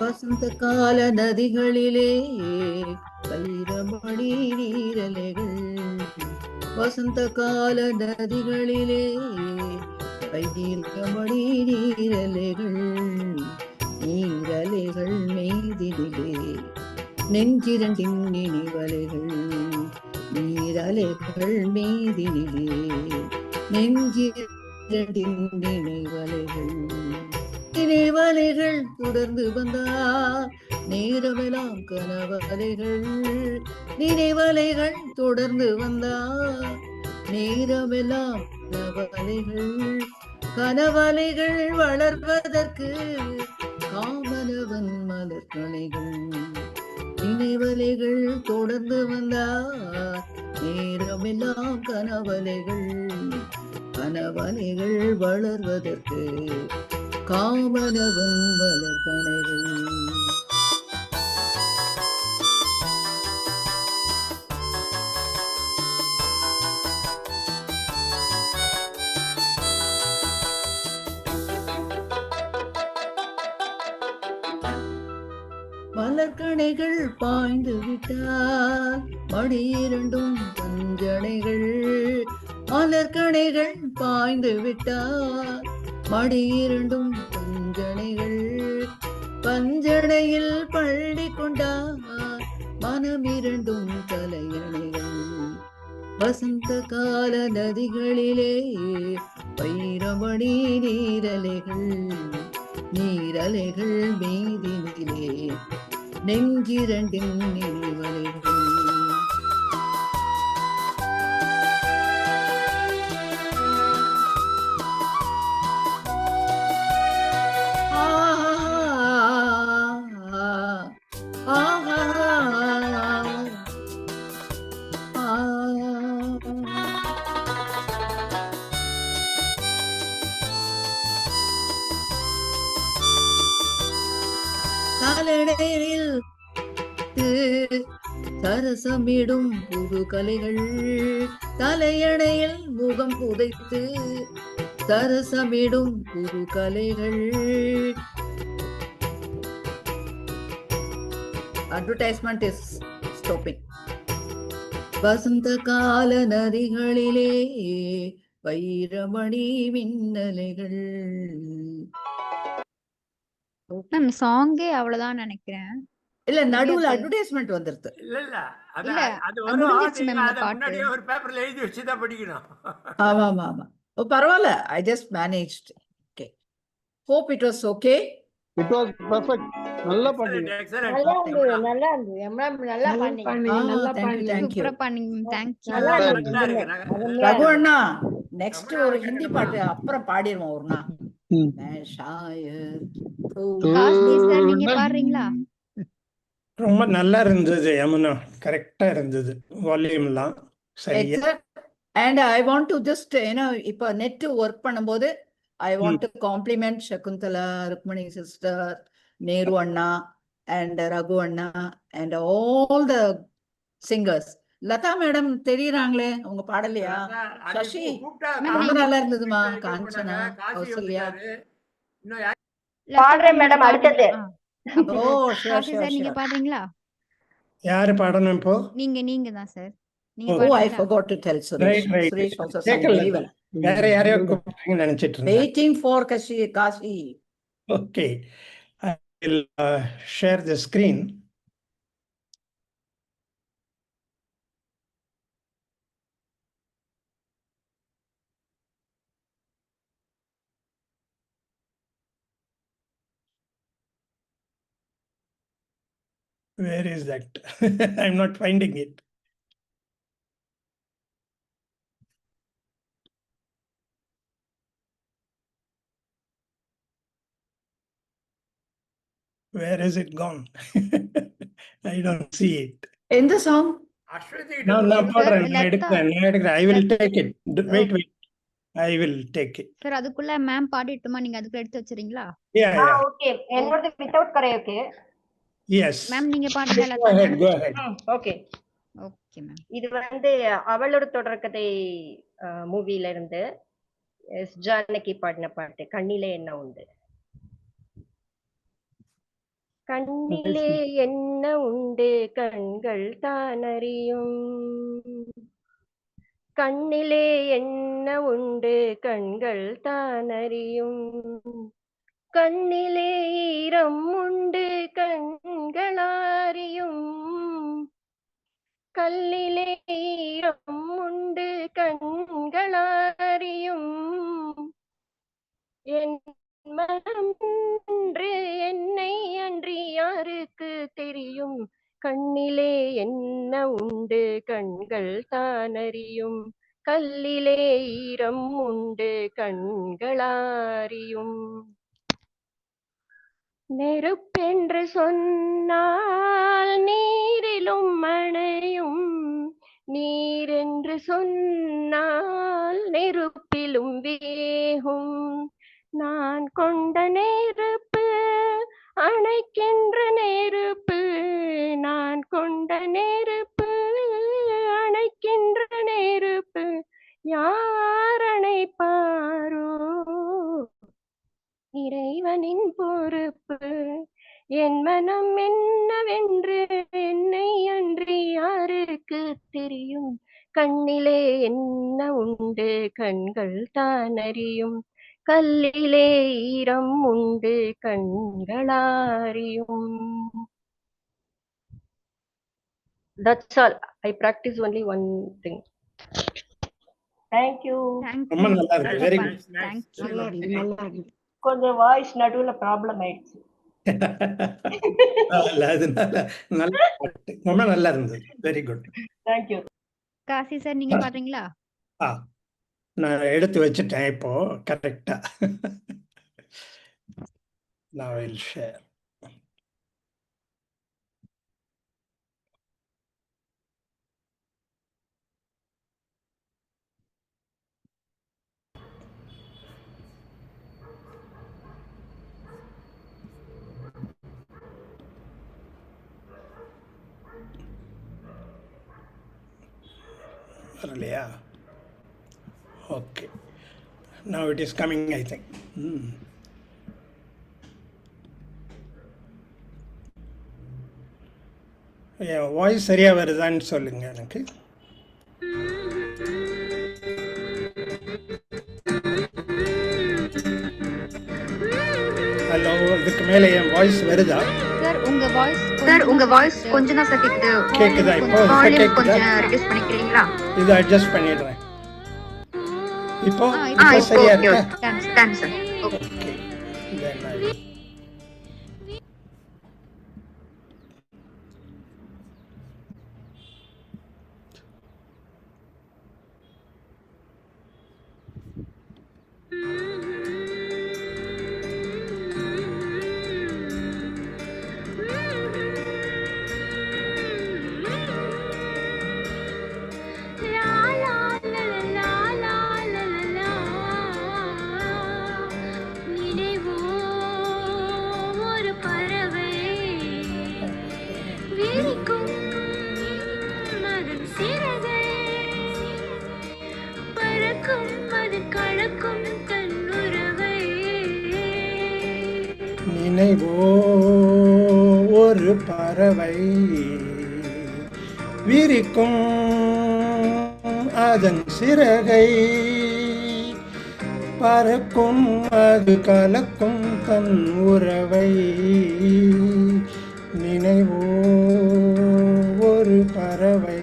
வசந்த கால நதிகளிலே வைரமணி நீரலைகள், வசந்த கால நதிகளிலே வைரமணி நீரலைகள், நீரலைகள் மீதிலே நெஞ்சிரண்டின் நினைவலைகள், நீரலைகள் மீதிலே நெஞ்சிரண்டின் நினைவலைகள், நினைவலைகள் தொடர்ந்து வந்தார் நேரமெல்லாம் கனவலைகள், நினைவலைகள் தொடர்ந்து வந்தார் நேரமெல்லாம் கனவலைகள், கனவலைகள் வளர்வதற்கு காமனவன் மலர்கணைகள், நினைவலைகள் தொடர்ந்து வந்தார் நேரமெல்லாம் கனவலைகள், கனவலைகள் வளர்வதற்கு காமனவன் மலர்கணைகள். மலர்கணைகள் பாய்ந்து விட்டால் மடி இரண்டும் பஞ்சனைகள், மலர்கணைகள் பாய்ந்து விட்டால் மடி இரண்டும் பஞ்சனைகள், பஞ்சனையில் பள்ளி கொண்டார் மனம் இரண்டும் தலையணைகள், வசந்த கால நதிகளிலே வைரமணி நீரலைகள், நீரலைகள் மீதினிலே நெஞ்சிரண்டின் நினைவலைகள். காலடையில் சரசமிடும் புது கலைகள், தலையணையில் முகம் புதைத்து சரசமிடும் புது கலைகள். Advertisement is stopping. வசந்த கால நதிகளிலே வைரமணி மின்னலைகள். மேம் சாங்கே அவ்வளவுதான் நினைக்கிறேன். இல்ல நடுவுல அட்வர்டைஸ்மெண்ட் வந்துருது. இல்ல இல்ல அது இல்ல, அது அது வரும். முடிஞ்சிருச்சு நீங்க மேம் இந்த அதை பாட்டு. முன்னாடியே ஒரு பேப்பர்ல எழுதி வச்சுதான் படிக்கணும். ஆமா ஆமா ஆமா. ஓ பரவாயில்ல, I just managed. Okay, hope it was okay. It was perfect. நல்லா பண்ணீங்க. எக்ஸலென்ட். நல்லா இருந்தது, நல்லா இருந்தது. எம்எம் நல்லா பண்ணீங்க. நல்லா பண்ணீங்க. சூப்பரா பண்ணீங்க. தேங்க்யூ. நல்லா இருந்தது. நல்லா இருக்கு. அருமையா ரகு இருந்தது. அண்ணா, நெக்ஸ்ட் ஒரு ஹிந்தி பாட்டு அப்புறம் பாடிடுவோம் ஒரு நாள். मैं शायद காசி சார் நீங்க பாடுறீங்களா? ரொம்ப நல்லா இருந்தது யமுனா, கரெக்டா இருந்தது வால்யூம்லாம் சரியா. and I want to just இப்ப நெட் ஒர்க் பண்ணும்போது I want to compliment Shakuntala, Rukmani sister, Neru Anna and Raghu Anna and all the singers. Latha madam தெரியறாங்களே, உங்க பாடலையா? சசி ரொம்ப நல்லா இருந்ததுமா. காஞ்சனா, கௌசல்யா. பாடுறேன் மேடம் அடுத்தது. Oh sure Kasi sure sir நீங்க ஷூர். பாடுறீங்களா? யாரு பாடணும் இப்போ? நீங்க தான் சார். நீங்க ஓ, Oh, I பாடுறீங்களா? forgot to tell Suresh. Right right. Suresh also sang கேட்கல, very well. வேற யாரையோ கூப்பிடுறீங்கன்னு நினைச்சிட்டு இருந்தேன். Waiting for Kashi. Okay, I will share the screen. Where is that? I'm not finding it. Where has it gone? I don't see it. In the song? Aswathi No, கிட்ட no, கொடுங்க. போடுறேன். நான் லதா. எடுக்கிறேன். I will take it. Wait. I will take it. Sir அதுக்குள்ள மேம் பாடிட்டுமா, நீங்க அதுக்குள்ள எடுத்து வச்சிரீங்களா? Yeah. ஓகே என்னோட வித்தவுட் கரையோகே. Yes. மேம் நீங்க பாடுங்க Go Latha. ahead. Go ahead. Okay okay ma'am. இது அவளோட தொடர்கதை மூவில இருந்து எஸ் ஜானகி பாடின பாட்டு கண்ணிலே என்ன உண்டு. கண்ணிலே என்ன உண்டு கண்கள் தான் அறியும். கண்ணிலே என்ன உண்டு கண்கள் தான் அறியும். கண்ணிலே ஈரம் உண்டு கண்களாரியும். கல்லிலே ஈரம் உண்டு கண்களாரியும். என் மனம் என்று என்னை அன்றி யாருக்கு தெரியும். கண்ணிலே என்ன உண்டு கண்கள் தான் அறியும். கல்லிலே ஈரம் உண்டு கண்களாரியும். நெருப்பென்று சொன்னால் நீரிலும் அணையும். நீரென்று சொன்னால் நெருப்பிலும் வேகும். நான் கொண்ட நெருப்பு அணைக்கின்ற நெருப்பு. நான் கொண்ட நெருப்பு அணைக்கின்ற நெருப்பு. யார் அணைப்பாரோ இறைவனின் பொறுப்பு. என் மனம் என்னவென்று என்னை அன்றி யாருக்கு தெரியும். கண்ணிலே என்ன உண்டு கண்கள் தான் அறியும். கல்லிலே ஈரம் உண்டு கண்களாரியும். That's all. I practice only one thing. Thank you. ரொம்ப நல்லா இருக்கு. Very good. கொஞ்சம் வாய்ஸ் நடுவுல ப்ராப்ளம் ஆயிடுச்சு. அதனால நல்லா ரொம்ப நல்லா இருந்தது. Very good. Thank you. Kasi sir நீங்க பாடுறீங்களா? நான் எடுத்து வச்சுட்டேன் இப்போ கரெக்டா. Now I will share. வரலையா? Okay. Now it is coming, I think. Voice சரியா வருதான்னு சொல்லுங்க எனக்கு. ஹலோ, இதுக்கு மேல என் வாய்ஸ் வருதா? சார் உங்க வாய்ஸ் கொஞ்சம் தான் சார் கேக்குது. கேக்குதா இப்போ? வால்யூம் கொஞ்சம் ரெடியூஸ் பண்ணிக்கிறீங்களா? இது அட்ஜஸ்ட் பண்ணிடுறேன். இப்போ சரியா இருக்கா? Ton sir. Okay. Then I will. நினைவோ ஒரு பறவை விரிக்கும் அதன் சிறகை. பறக்கும் அது கலக்கும் தன் உறவை. நினைவோ ஒரு பறவை.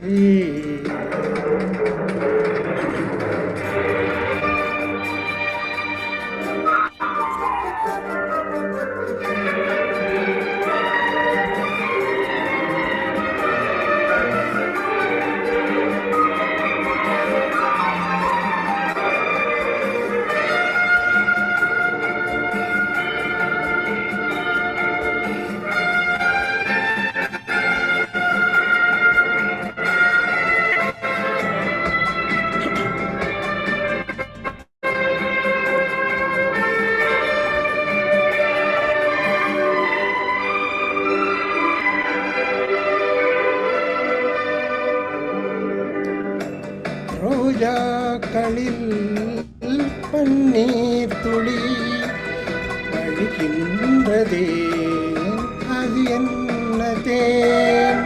கண்ணீர் துளி வழிகின்றதே, அது என்ன தேன்?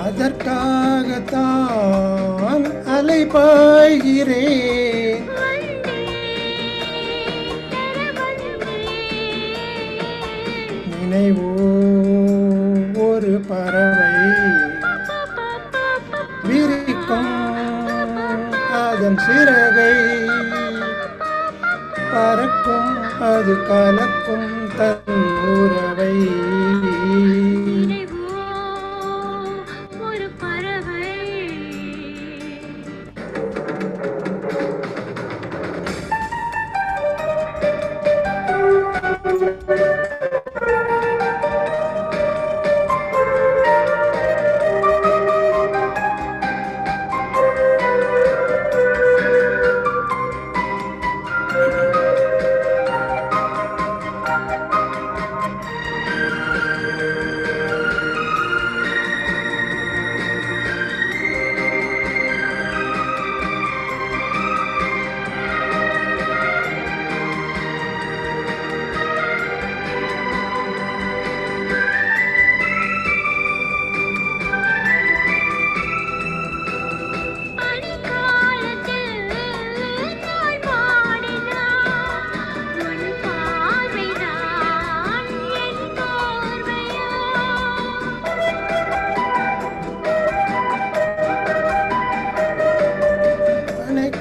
அதற்காகத்தான் அலைபாய்கிறேன். நினைவோ ஒரு பறவை விரிக்கும் அதன் சிறகை, பறக்கும் அது கலக்கும் தன் உறவை.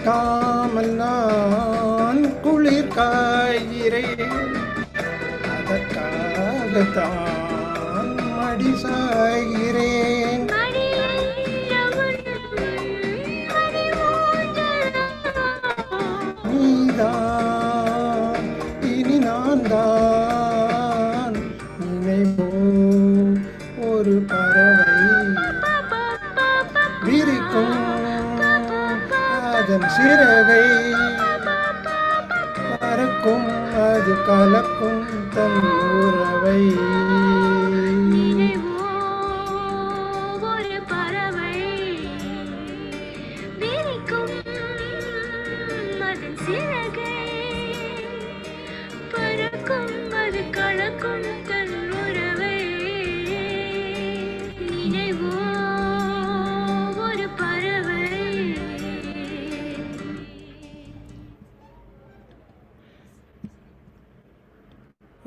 காமல் நான் குளிர் காய்கிறேன், அதற்காகத்தான் மடி சாய்கிறேன். நீதான் இனி நான் தான், நினைவோ ஒரு பறவை விரிக்கும் அதன் சிறகை, பறக்கும் அது கலக்கும் தன் உறவை.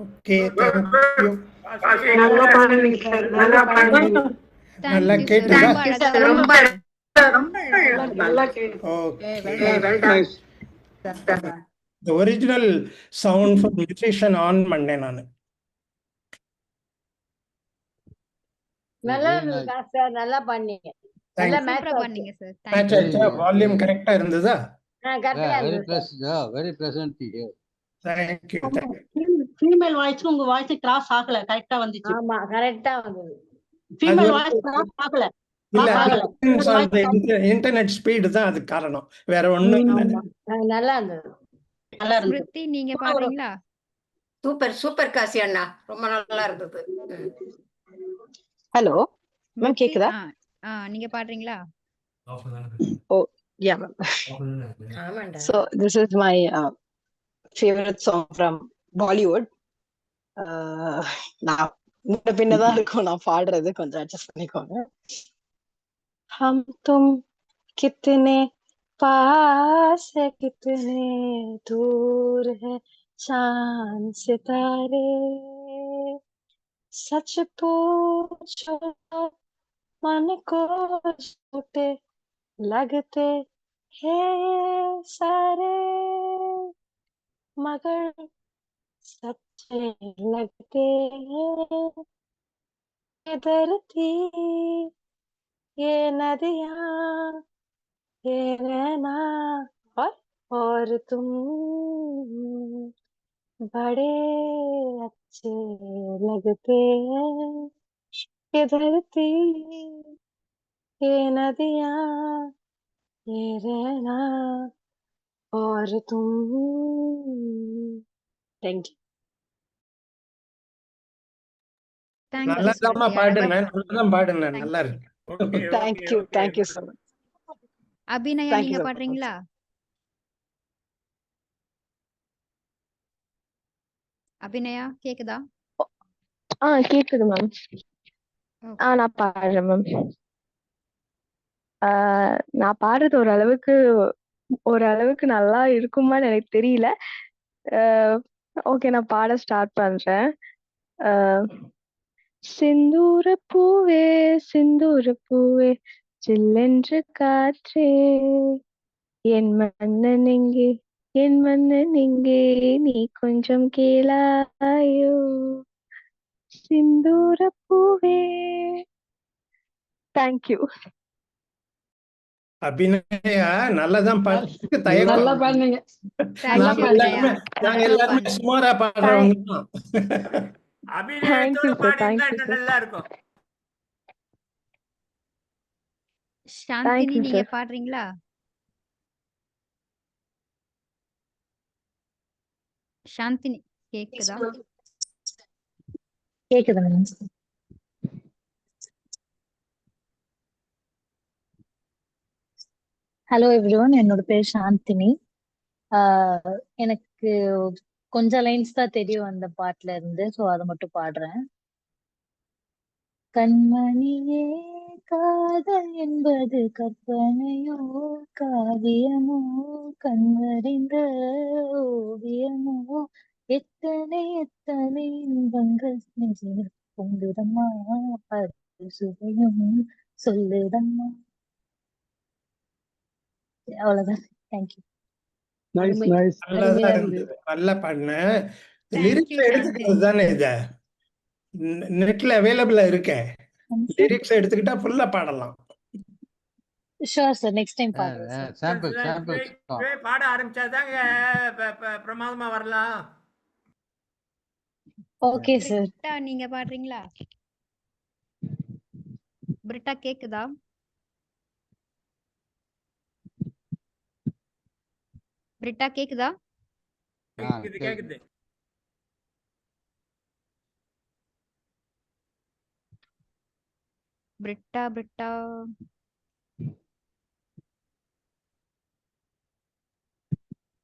Okay, thank you. நல்லா பாடுங்க சார், நல்லா பாடுங்க. நல்லா கேட்டுதா? ரொம்ப நல்லா கேட்டு. Okay, the original sound for musician on பண்ணேன் நானு. நல்லா இருந்ததா சார்? நல்லா பண்ணீங்க. நல்லா மேட்ச் பண்ணீங்க சார். மேட்ச் ஆச்சா? வால்யூம் கரெக்ட்டா இருந்ததா? கரெக்ட்டா Very இருந்தது. very pleasant to hear. Thank you. Female வாய்ஸ்க்கு உங்க வாய்ஸ் கிராஸ் ஆகல, கரெக்டா வந்துச்சு. ஆமா, கரெக்ட்டா வந்தது. ஃபீமேல் வாய்ஸ் கிராஸ் ஆகல. இல்ல, இன்டர்நெட் ஸ்பீடு தான் அது காரணம், வேற ஒண்ணும் இல்ல. நல்லா இருந்தது. நல்லா இருந்தது. ஸ்மிருதி நீங்க பாடுறீங்களா? சூப்பர் சூப்பர் காசி அண்ணா, ரொம்ப நல்லா இருந்தது. ஹலோ மேம், கேக்குதா? நீங்க பாடுறீங்களா? ஓ யா மேம். ஆமாண்டா. So this is my favorite song from Bollywood. நான் முன்ன பின்னதான் இருக்கும் நான் பாடுறது, கொஞ்சம் அட்ஜஸ்ட் பண்ணிக்கோங்க. हम तुम कितने पास है, कितने दूर है चांद सितारे, सच पूछो मन को झूठे लगते हैं सारे, मगर सच्चे लगते हैं। ये धरती, ये नदियाँ, ये रहना और तुम बड़े अच्छे लगते हैं। ये धरती, ये नदियाँ, ये रहना और तुम தேங்க்யூ. நல்லாதாம்மா பாடுன, நல்லாதான் பாடுன, நல்லா இருக்கு. Thank you so much. Abhinaya Thank you நீங்க so much. பாடுறீங்களா? அபிநயா கேக்குதா? கேக்குது மேம். நான் பாடுறேன் மேம். நான் பாடுறது ஓரளவுக்கு நல்லா இருக்குமான்னு எனக்கு தெரியல. ஓகே, நான் பாட ஸ்டார்ட் பண்றேன். சிந்தூர பூவே சிந்தூர பூவே சில்லென்று காற்றே என் மன்னன் எங்கே என் மன்னன் எங்கே நீ கொஞ்சம் கேளாயோ சிந்தூர பூவே. தேங்க்யூ. அபிநயா நல்லாதான் பாடுறதுக்கு தயக்கம். நல்லா பாடுனீங்க. நாங்க எல்லாருமே சுமாரா பாடுறவங்க தான். அபிநயத்தோட பாடினா இன்னும் நல்லா இருக்கும். சாந்தினி நீங்க பாடுறீங்களா? சாந்தினி கேக்குதா? கேக்குது மேம். ஹலோ எவ்ரிவன், என்னோட பேர் சாந்தினி. எனக்கு கொஞ்சம் லைன்ஸ் தான் தெரியும் அந்த பாட்டுல இருந்து, ஸோ அதை மட்டும் பாடுறேன். கண்மணியே காதல் என்பது கற்பனையோ காவியமோ கண்மறிந்த ஓவியமோ எத்தனை எத்தனை இன்பங்கள் பொங்குதம்மா அது சுவையும் சொல்லுதம்மா. அவ்வளவுதான். தேங்க்யூ. Nice nice. நல்லாதான் இருந்தது, நல்லா பாடுன. லிரிக்ஸ் எடுத்துக்கிறது தானே இத நெட்ல அவைலபிளா இருக்க. லிரிக்ஸ் எடுத்துக்கிட்டா ஃபுல்லா பாடலாம். ஷூர் சார், நெக்ஸ்ட் டைம் பாடுறேன். சாம்பிள் பாட ஆரம்பிச்சாதாங்க பிரமாதமா வரலாம். Okay sir. பிரிட்டா நீங்க பாடுறீங்களா? பிரிட்டா கேக்குதா? பிரிட்டா கேக்குதா? கேக்குது. பிரிட்டா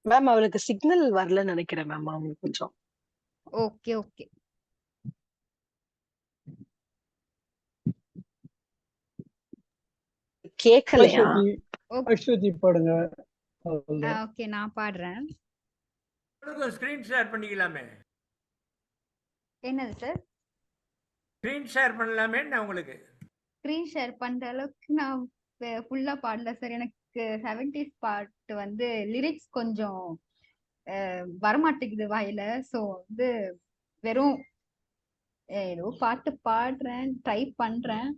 மேம் அவளுக்கு சிக்னல் வரலன்னு நினைக்கிறேன் மேம். அவங்களுக்கு கொஞ்சம். ஓகே கேக்கலையா? அஸ்வதி பாடுங்க. ஓகே நான் பாடுறேன். ஸ்கிரீன் ஷேர் பண்ணிக்கலாமே. என்னது சார்? ஸ்கிரீன் ஷேர் பண்ணலாமே உங்களுக்கு. ஸ்கிரீன் ஷேர் பண்ற அளவுக்கு நான் ஃபுல்லா பாடல சார். எனக்கு 70s பாட்டு வந்து லிரிக்ஸ் கொஞ்சம் வரமாட்டேங்குது வாயில. ஸோ வந்து வெறும் ஏதோ பாட்டு பாடுறேன், ட்ரை பண்றேன்.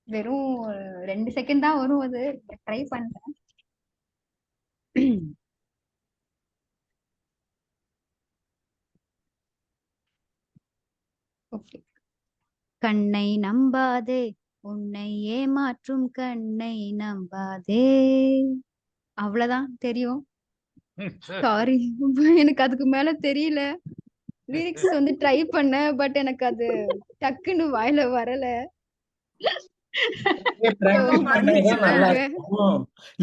வெறும் 2 செகண்ட் தான் வரும், அது ட்ரை பண்றேன். ஓகே. கண்ணை நம்பாதே உன்னை ஏமாற்றும் கண்ணை நம்பாதே. அவ்வளவுதான் தெரியும். சாரி, எனக்கு அதுக்கு மேல தெரியல. லிரிக்ஸ் வந்து ட்ரை பண்ணேன், பட் எனக்கு அது டக்குன்னு வாயில வரல.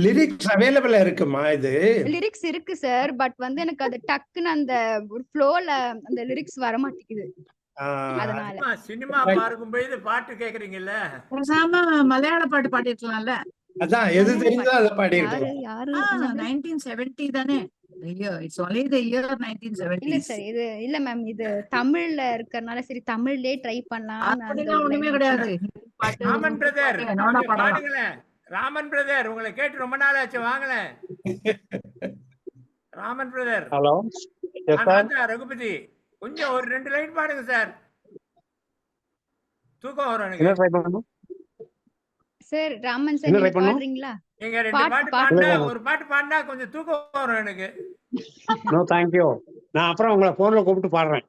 லிரிக்ஸ் அவைலபிளா இருக்குமா? இது லிரிக்ஸ் இருக்கு சார், பட் வந்து எனக்கு அது டக்குன்னு அந்த ஒரு ஃப்ளோல அந்த லிரிக்ஸ் வர மாட்டேங்குது. அதனால சினிமா பார்க்கும்போது பாட்டு கேக்குறீங்கல்ல, மலையாள பாட்டு பாடிருக்கலாம்ல. அதான் எது தெரிஞ்சோ அத பாடிருக்கோம். யாரு 1970 தானே? It's only the year 1970. இல்ல சார், இது இல்ல மேம், இது தமிழ்ல இருக்கறனால சரி தமிழ்லயே ட்ரை பண்ணலாம். அப்படிலாம் ஒண்ணுமே கிடையாது. ராமன் பிரதர் பாடுங்களேன். ராமன் பிரதர் உங்களை கேட்டு ரொம்ப நாள் ஆச்சு, வாங்களேன். ராமன் பிரதர். ஹலோ ரகுபதி, கொஞ்சம் ஒரு 2 லைன் பாடுங்க சார். தூக்கம் வரும் எனக்கு. சார் ராமன் சார் நீங்க பாடுறீங்களா? நீங்க 2 பாட்டு பாடுனா, ஒரு பாட்டு பாடுனா கொஞ்சம் தூக்கம் வரும் எனக்கு. No thank you. நான் அப்புறம் உங்களை போன்ல கூப்பிட்டு பாடுறேன்.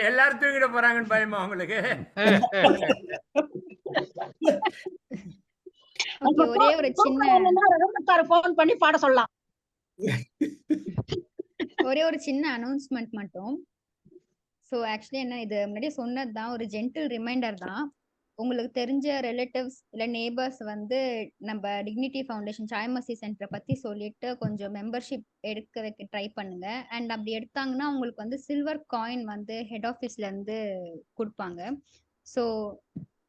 எல்லாரும் தூங்கிட போறாங்கன்னு பயமா உங்களுக்கு? ஓகே, ஒரே ஒரு சின்ன போன் பண்ணி பாட சொல்லலாம். ஒரே ஒரு சின்ன அனௌன்ஸ்மெண்ட் மட்டும். ஸோ ஆக்சுவலி என்ன, இது முன்னாடியே சொன்னது தான், ஒரு ஜென்டில் ரிமைண்டர் தான். உங்களுக்கு தெரிஞ்ச ரிலேட்டிவ்ஸ் இல்லை நேபர்ஸ் வந்து நம்ம டிக்னிட்டி ஃபவுண்டேஷன் சாய்மசி சென்டரை பற்றி சொல்லிட்டு கொஞ்சம் மெம்பர்ஷிப் எடுக்க வைக்க ட்ரை பண்ணுங்க. அண்ட் அப்படி எடுத்தாங்கன்னா உங்களுக்கு வந்து சில்வர் காயின் வந்து ஹெட் ஆஃபீஸ்லேருந்து கொடுப்பாங்க. ஸோ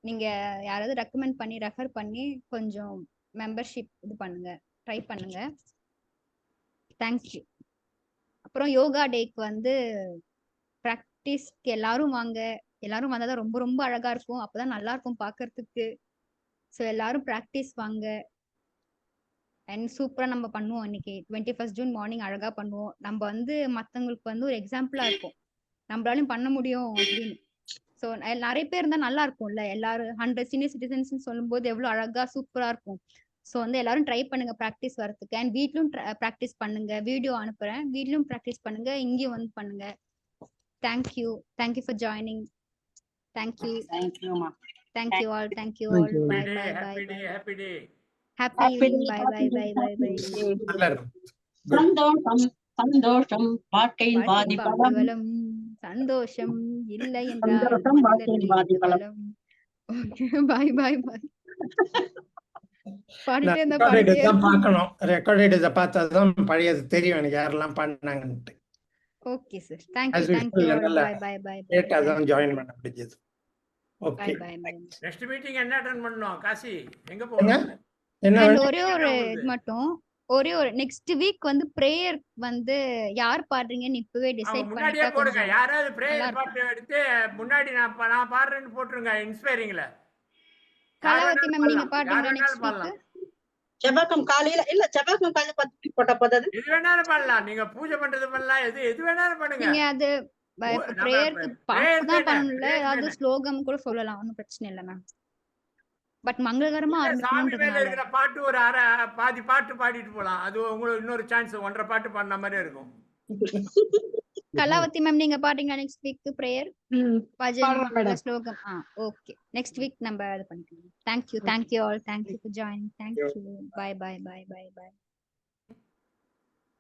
நீங்கள் யாராவது ரெக்கமெண்ட் பண்ணி ரெஃபர் பண்ணி கொஞ்சம் மெம்பர்ஷிப் இது பண்ணுங்க, ட்ரை பண்ணுங்க. தேங்க்யூ. அப்புறம் யோகா டேக்கு வந்து ப்ராக்டிஸ்க்கு எல்லாரும் வாங்க. எல்லாரும் வந்தால் தான் ரொம்ப ரொம்ப அழகா இருக்கும், அப்பதான் நல்லா இருக்கும் பார்க்கறதுக்கு. ஸோ எல்லாரும் ப்ராக்டிஸ் வாங்க. அண்ட் சூப்பராக நம்ம பண்ணுவோம் இன்னைக்கு 21 ஜூன் மார்னிங் அழகா பண்ணுவோம். நம்ம வந்து மற்றவங்களுக்கு வந்து ஒரு எக்ஸாம்பிளா இருக்கும், நம்மளாலையும் பண்ண முடியும் அப்படின்னு. ஸோ நிறைய பேர் இருந்தால் நல்லா இருக்கும்ல, எல்லாரும் 100 சீனியர் சிட்டிசன்ஸ் சொல்லும்போது எவ்வளோ அழகா சூப்பரா இருக்கும். ஸோ வந்து எல்லாரும் ட்ரை பண்ணுங்க ப்ராக்டிஸ் வரதுக்கு. அண்ட் வீட்லயும் ப்ராக்டிஸ் பண்ணுங்க, வீடியோ அனுப்புறேன், வீட்லயும் ப்ராக்டிஸ் பண்ணுங்க, இங்கேயும் வந்து பண்ணுங்க. Thank you for joining. Thank you all. Thank you all. Bye bye bye bye. Happy evening. Bye bye bye bye bye. சந்தோஷம் சந்தோஷம் வாழ்க்கையின் பாதி பலம். சந்தோஷம் இல்லை என்றால் சந்தோஷம் வாழ்க்கையின் பாதி பலம். Bye bye bye. பாடிட்டே இருந்தா ரெக்கார்டட் தான் பார்க்கணும், ரெக்கார்டட் இதை பார்த்தா தான் பழையது தெரியும் எனக்கு யாரெல்லாம் பாடினாங்கன்ட்டு. Okay sir, thank you. Bye bye bye. லேட்டா தான் ஜாயின் பண்ண முடிஞ்சது. Bye okay, bye bye. Next meeting என்ன அட்டெண்ட் பண்ணனும் காசி? எங்க என்ன போறோம்? அண்ட் ஒரே ஒரு இது மட்டும், ஒரே ஒரு நெக்ஸ்ட் வீக் வந்து பிரேயர் வந்து யார் பாடுறீங்கன்னு இப்பவே டிசைட் முன்னாடியே பண்ணிட்டா போடுங்க, கொஞ்சம் யாராவது நல்லா பிரேயர் இருக்கும். பாட்டு எடுத்து முன்னாடி நான் பாடுறேன்னு போட்டுருங்க இன்ஸ்பைரிங்ல. யார் கலாவதி வேணாலும் மேம் நீங்க பாடலாம், யார் பாடுறீங்களா வேணாலும் நெக்ஸ்ட் பாடலாம், வீக்? செவ்வாய்க்கம் காலையில இல்ல, செவ்வாய்க்கம் காலையில 10 மணிக்கு போட்டா போதாது. எது வேணாலும் பாடலாம். நீங்க பூஜை பண்றது பண்ணலாம், எது வேணாலும் பண்ணுங்க. நீங்க அது இப்ப நம்ம பிரேயருக்கு பிரேயர் பாட்டு தான் தானே, பண்ணல, பிரேயர் ஏதாவது தானே. ஸ்லோகம் கூட சொல்லலாம், ஒன்றும் பிரச்சனை இல்லை மேம். பட் மங்களகரமா இல்ல, சாமி மேல ஆரம்பிக்கணும்ன்றதுனால இருக்கிற பாட்டு ஒரு பாதி பாட்டு பாடிட்டு போலாம். அது உங்களுக்கு இன்னொரு சான்ஸ், 1.5 பாட்டு பாடின மாதிரி இருக்கும். கலாவதி மேம் நீங்க பாடுறீங்களா நெக்ஸ்ட் வீக் பிரேயர் பஜன் இல்ல ஸ்லோகம்? ஓகே, நெக்ஸ்ட் வீக் நம்ம இது பண்ணிக்கலாம். Thank you all. Thank you for joining. Thank you. Bye bye bye bye by.